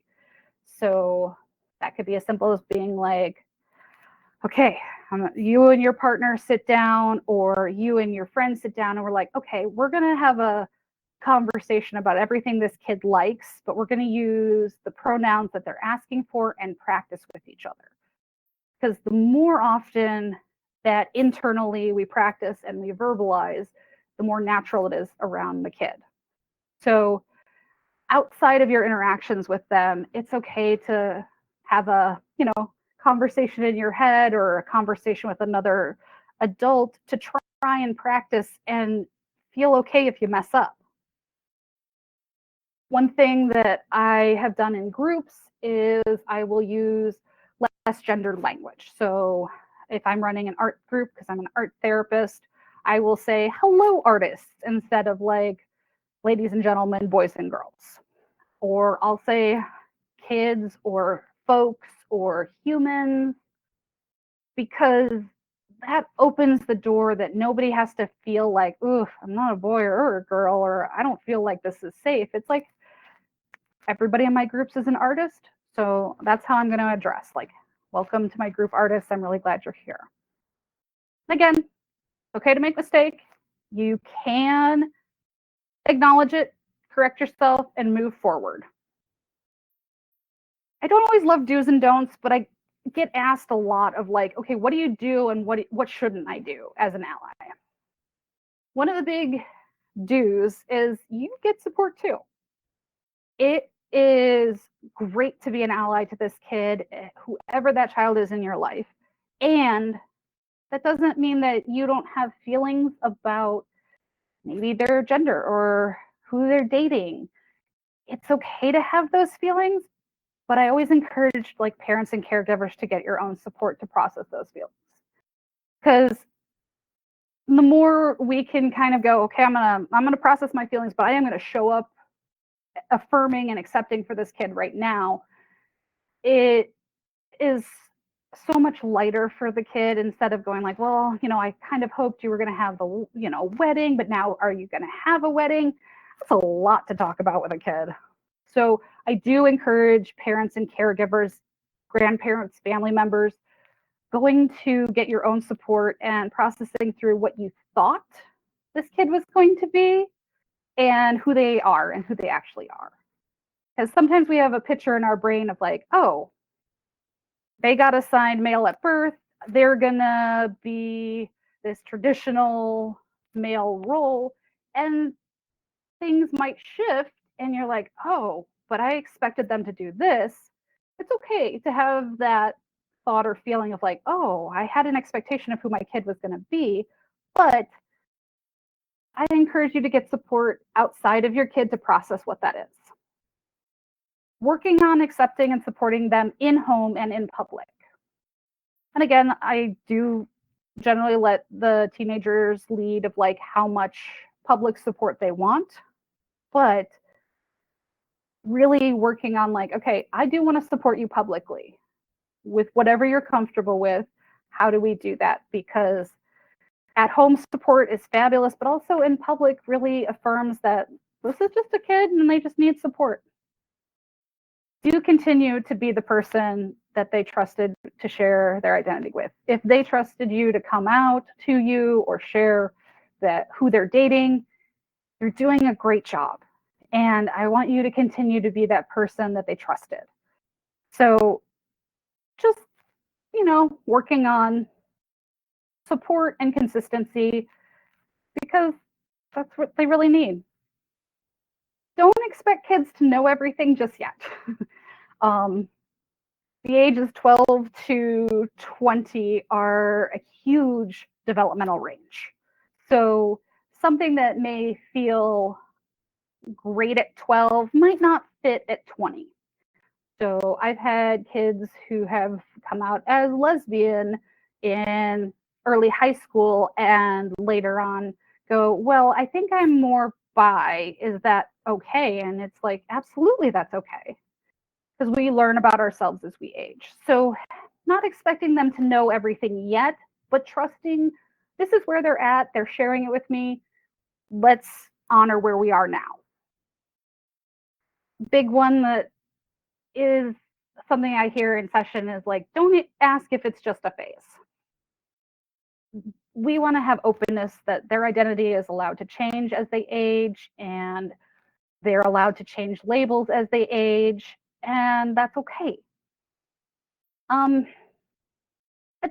So that could be as simple as being like, okay, you and your partner sit down, or you and your friends sit down, and we're like, okay, we're going to have a conversation about everything this kid likes, but we're going to use the pronouns that they're asking for and practice with each other. Because the more often that internally we practice and we verbalize, the more natural it is around the kid. So outside of your interactions with them, it's okay to have a, conversation in your head or a conversation with another adult to try and practice and feel okay if you mess up. One thing that I have done in groups is I will use less gendered language. So if I'm running an art group, because I'm an art therapist, I will say hello artists instead of like ladies and gentlemen, boys and girls. Or I'll say kids or folks or humans, because that opens the door that nobody has to feel like, ooh, I'm not a boy or a girl, or I don't feel like this is safe. It's like everybody in my groups is an artist. So that's how I'm going to address, like, welcome to my group, artists. I'm really glad you're here. Again, it's okay to make a mistake. You can acknowledge it, correct yourself, and move forward. I don't always love do's and don'ts, but I get asked a lot of like, okay, what do you do and what shouldn't I do as an ally? One of the big do's is you get support too. It is great to be an ally to this kid, whoever that child is in your life. And that doesn't mean that you don't have feelings about maybe their gender or who they're dating. It's okay to have those feelings, but I always encourage like parents and caregivers to get your own support to process those feelings. Because the more we can kind of go, okay, I'm gonna process my feelings, but I am gonna show up affirming and accepting for this kid right now, it is so much lighter for the kid, instead of going like, well, I kind of hoped you were going to have the, wedding, but now are you going to have a wedding? That's a lot to talk about with a kid. So I do encourage parents and caregivers, grandparents, family members, going to get your own support and processing through what you thought this kid was going to be and who they are and who they actually are. Because sometimes we have a picture in our brain of like, oh, they got assigned male at birth, they're gonna be this traditional male role, and things might shift, and you're like, oh, but I expected them to do this. It's okay to have that thought or feeling of like, oh, I had an expectation of who my kid was gonna be, but I encourage you to get support outside of your kid to process what that is. Working on accepting and supporting them in home and in public. And again, I do generally let the teenagers lead of like how much public support they want, but really working on like, okay, I do want to support you publicly with whatever you're comfortable with. How do we do that? Because at home support is fabulous, but also in public really affirms that this is just a kid and they just need support. Do continue to be the person that they trusted to share their identity with. If they trusted you to come out to you or share that who they're dating, you're doing a great job. And I want you to continue to be that person that they trusted. So just, working on support and consistency, because that's what they really need. Don't expect kids to know everything just yet. The ages 12 to 20 are a huge developmental range. So something that may feel great at 12 might not fit at 20. So I've had kids who have come out as lesbian in early high school and later on go, well, I think I'm more bi. Is that okay? And it's like, absolutely, that's okay. Because we learn about ourselves as we age. So not expecting them to know everything yet, but trusting this is where they're at. They're sharing it with me. Let's honor where we are now. Big one that is something I hear in session is like, don't ask if it's just a phase. We want to have openness that their identity is allowed to change as they age, and they're allowed to change labels as they age, and that's okay. A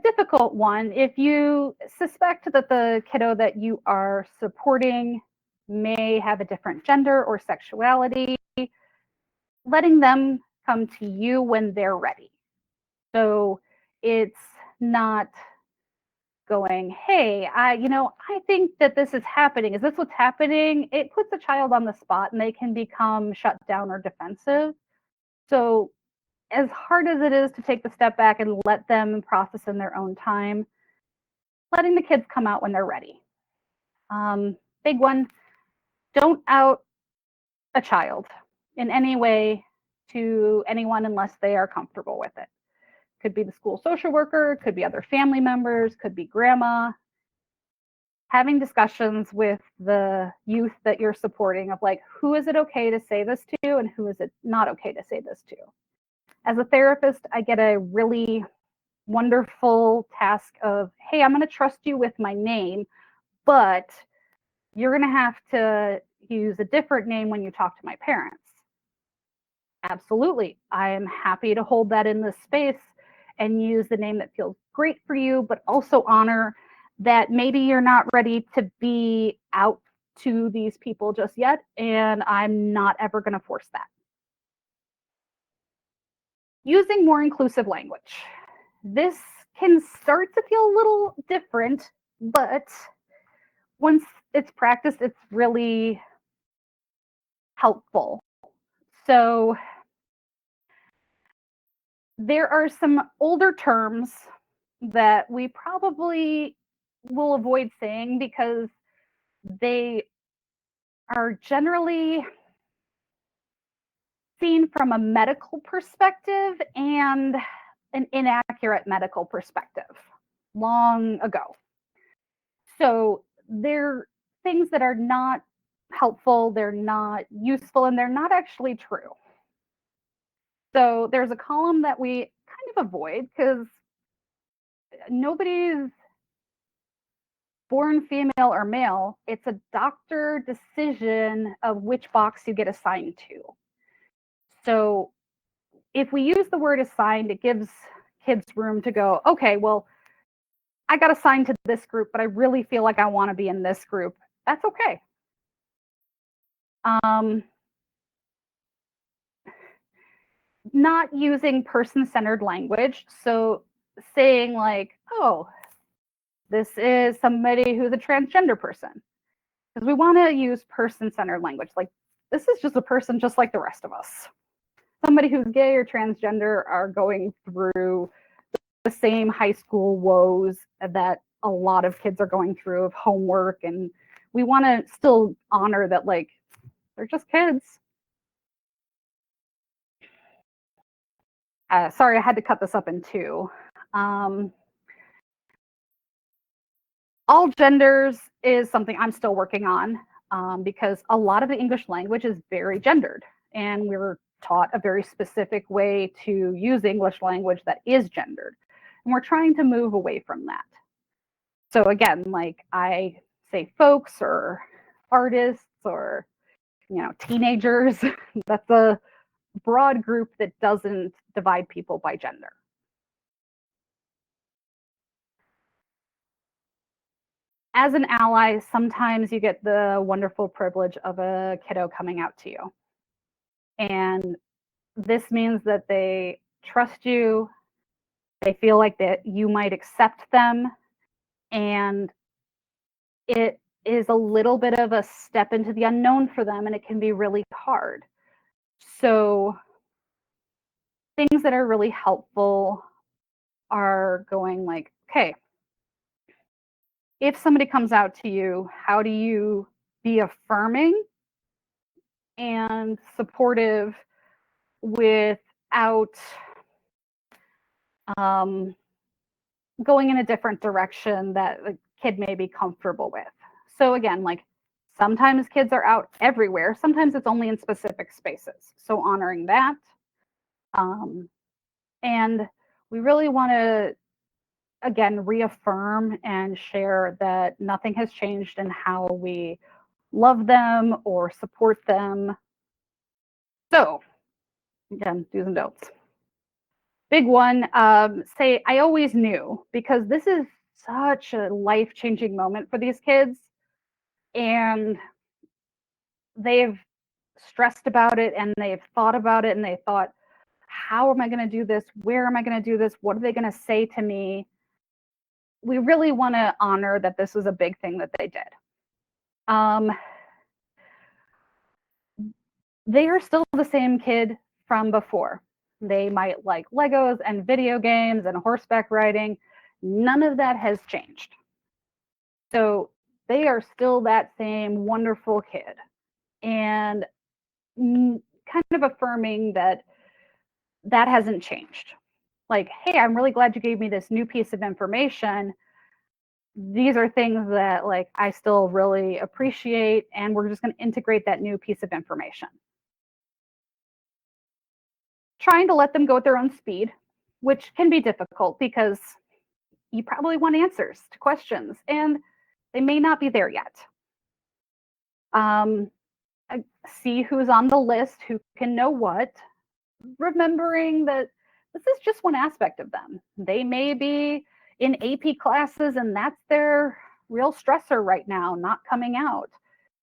difficult one, if you suspect that the kiddo that you are supporting may have a different gender or sexuality, letting them come to you when they're ready. So it's not going, hey, I think that this is happening. Is this what's happening? It puts a child on the spot and they can become shut down or defensive. So as hard as it is to take the step back and let them process in their own time, letting the kids come out when they're ready. Big one, don't out a child in any way to anyone unless they are comfortable with it. Could be the school social worker, could be other family members, could be grandma. Having discussions with the youth that you're supporting of like, who is it okay to say this to and who is it not okay to say this to? As a therapist, I get a really wonderful task of, hey, I'm going to trust you with my name, but you're going to have to use a different name when you talk to my parents. Absolutely. I am happy to hold that in this space and use the name that feels great for you, but also honor that maybe you're not ready to be out to these people just yet, and I'm not ever going to force that. Using more inclusive language. This can start to feel a little different, but once it's practiced, it's really helpful. So there are some older terms that we probably will avoid saying because they are generally seen from a medical perspective and an inaccurate medical perspective long ago. So they're things that are not helpful, they're not useful, and they're not actually true. So there's a column that we kind of avoid because nobody's born female or male. It's a doctor decision of which box you get assigned to. So if we use the word assigned, it gives kids room to go, okay, well, I got assigned to this group, but I really feel like I want to be in this group. That's okay. Not using person-centered language. So saying like, oh, this is somebody who's a transgender person. Because we want to use person-centered language. Like, this is just a person just like the rest of us. Somebody who's gay or transgender are going through the same high school woes that a lot of kids are going through of homework. And we want to still honor that, like, they're just kids. Sorry, I had to cut this up in two. All genders is something I'm still working on because a lot of the English language is very gendered, and we're taught a very specific way to use English language that is gendered. And we're trying to move away from that. So again, like I say folks or artists or, you know, teenagers, that's a broad group that doesn't divide people by gender. As an ally, sometimes you get the wonderful privilege of a kiddo coming out to you. And this means that they trust you, they feel like that you might accept them, and it is a little bit of a step into the unknown for them, and it can be really hard. So things that are really helpful are going like, okay, if somebody comes out to you, how do you be affirming and supportive without going in a different direction that the kid may be comfortable with? So again, like sometimes kids are out everywhere. Sometimes it's only in specific spaces. So honoring that. And we really want to, again, reaffirm and share that nothing has changed in how we love them or support them. So again, do's and don'ts. Big one, say, I always knew, because this is such a life-changing moment for these kids. And they've stressed about it and they've thought about it and they thought, how am I going to do this? Where am I going to do this? What are they going to say to me? We really want to honor that this was a big thing that they did. They are still the same kid from before. They might like Legos and video games and horseback riding. None of that has changed. So they are still that same wonderful kid. And kind of affirming that that hasn't changed. Like, hey, I'm really glad you gave me this new piece of information. These are things that like I still really appreciate, and we're just going to integrate that new piece of information. Trying to let them go at their own speed, which can be difficult because you probably want answers to questions and they may not be there yet. See who's on the list, who can know what, remembering that this is just one aspect of them. They may be in AP classes and that's their real stressor right now, not coming out.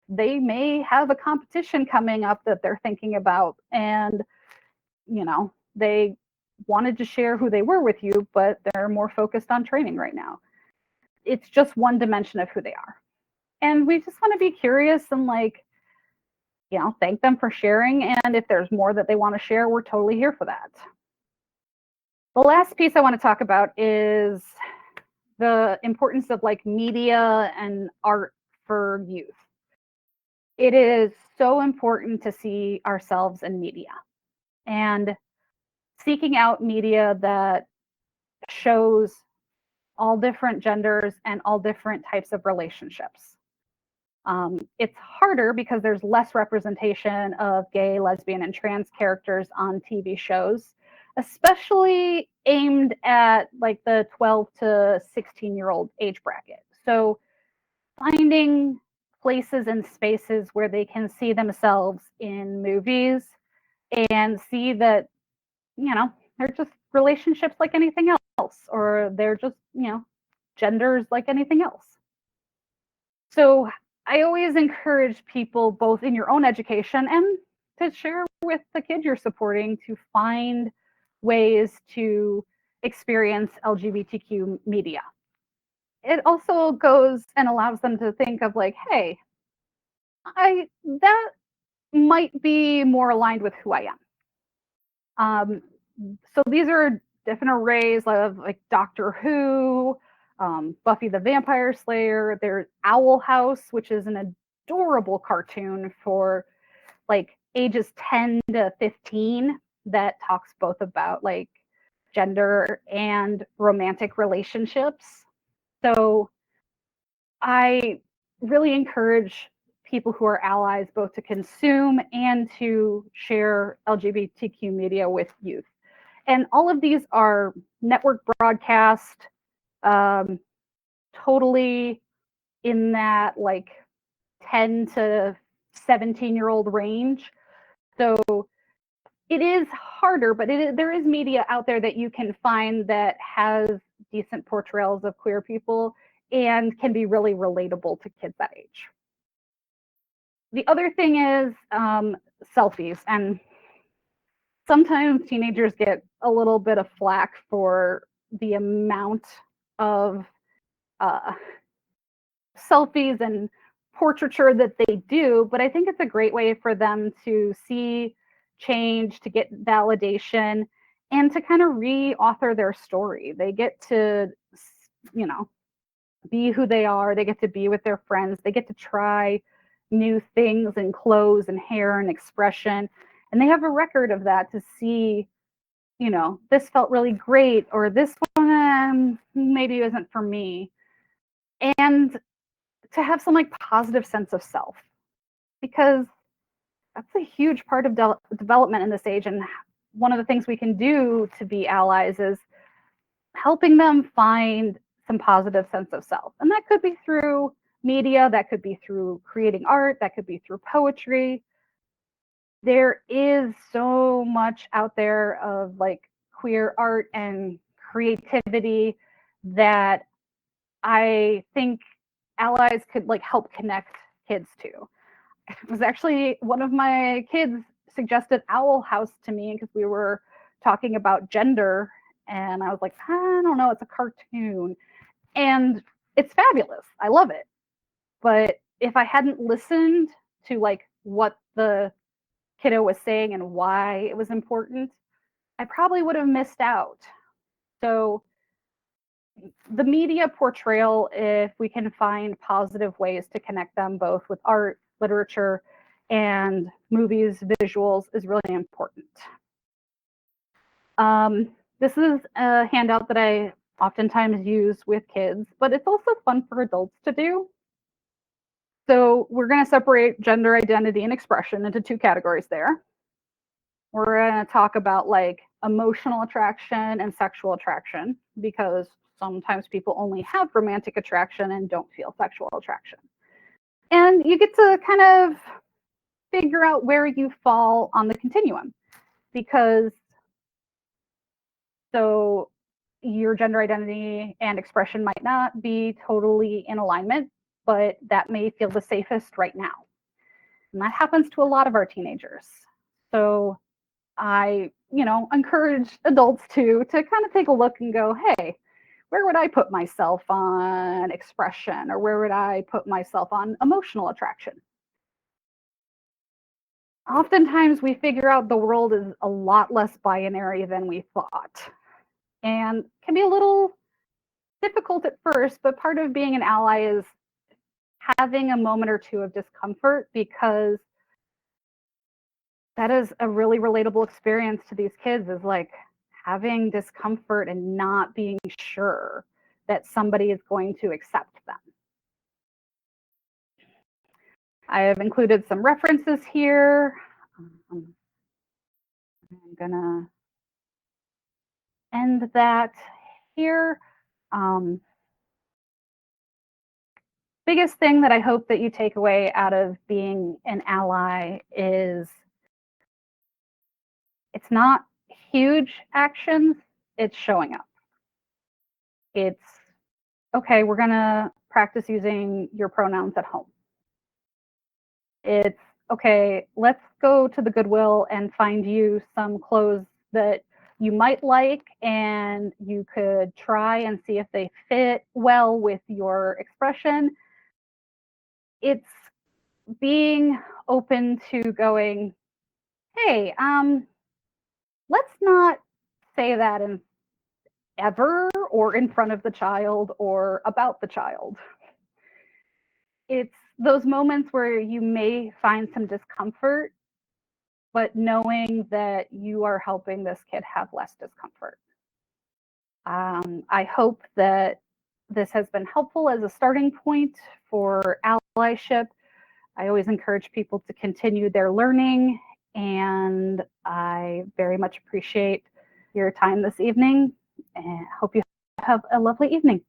They may have a competition coming up that they're thinking about, and they wanted to share who they were with you, but they're more focused on training right now. It's just one dimension of who they are. And we just want to be curious and thank them for sharing. And if there's more that they want to share, we're totally here for that. The last piece I want to talk about is the importance of media and art for youth. It is so important to see ourselves in media and seeking out media that shows all different genders and all different types of relationships. It's harder because there's less representation of gay, lesbian, and trans characters on TV shows, especially aimed at the 12 to 16-year-old age bracket. So finding places and spaces where they can see themselves in movies and see that, they're just relationships like anything else, or they're just, genders like anything else. So I always encourage people, both in your own education and to share with the kid you're supporting, to find ways to experience LGBTQ media. It also goes and allows them to think of hey, that might be more aligned with who I am. So these are different arrays of Doctor Who, Buffy the Vampire Slayer. There's Owl House, which is an adorable cartoon for ages 10 to 15 that talks both about gender and romantic relationships. So I really encourage people who are allies both to consume and to share LGBTQ media with youth. And all of these are network broadcast, totally in that 10 to 17-year-old range. So it is harder, but there is media out there that you can find that has decent portrayals of queer people and can be really relatable to kids that age. The other thing is selfies. And sometimes teenagers get a little bit of flack for the amount of selfies and portraiture that they do, but I think it's a great way for them to see change, to get validation, and to kind of re-author their story. They get to, be who they are. They get to be with their friends. They get to try new things and clothes and hair and expression. And they have a record of that to see, this felt really great, or this one maybe isn't for me. And to have some positive sense of self, because that's a huge part of development in this age. And one of the things we can do to be allies is helping them find some positive sense of self. And that could be through media, that could be through creating art, that could be through poetry. There is so much out there of queer art and creativity that I think allies could help connect kids to. It was actually one of my kids suggested Owl House to me because we were talking about gender, and I was like, I don't know, it's a cartoon. And it's fabulous. I love it. But if I hadn't listened to what the kiddo was saying and why it was important, I probably would have missed out. So the media portrayal, if we can find positive ways to connect them both with art, literature, and movies, visuals, is really important. This is a handout that I oftentimes use with kids, but it's also fun for adults to do. So we're going to separate gender identity and expression into two categories there. We're going to talk about like emotional attraction and sexual attraction, because sometimes people only have romantic attraction and don't feel sexual attraction. And you get to kind of figure out where you fall on the continuum, because so your gender identity and expression might not be totally in alignment, but that may feel the safest right now. And that happens to a lot of our teenagers. So I, encourage adults to kind of take a look and go, hey, where would I put myself on expression, or where would I put myself on emotional attraction? Oftentimes we figure out the world is a lot less binary than we thought, and can be a little difficult at first, but part of being an ally is having a moment or two of discomfort, because that is a really relatable experience to these kids, is like having discomfort and not being sure that somebody is going to accept them. I have included some references here. I'm gonna end that here. Biggest thing that I hope that you take away out of being an ally is it's not huge actions, it's showing up. It's, okay, we're gonna practice using your pronouns at home. It's, okay, let's go to the Goodwill and find you some clothes that you might like, and you could try and see if they fit well with your expression. It's being open to going, hey, let's not say that in ever or in front of the child or about the child. It's those moments where you may find some discomfort, but knowing that you are helping this kid have less discomfort. I hope that this has been helpful as a starting point for allyship. I always encourage people to continue their learning, and I very much appreciate your time this evening, and hope you have a lovely evening.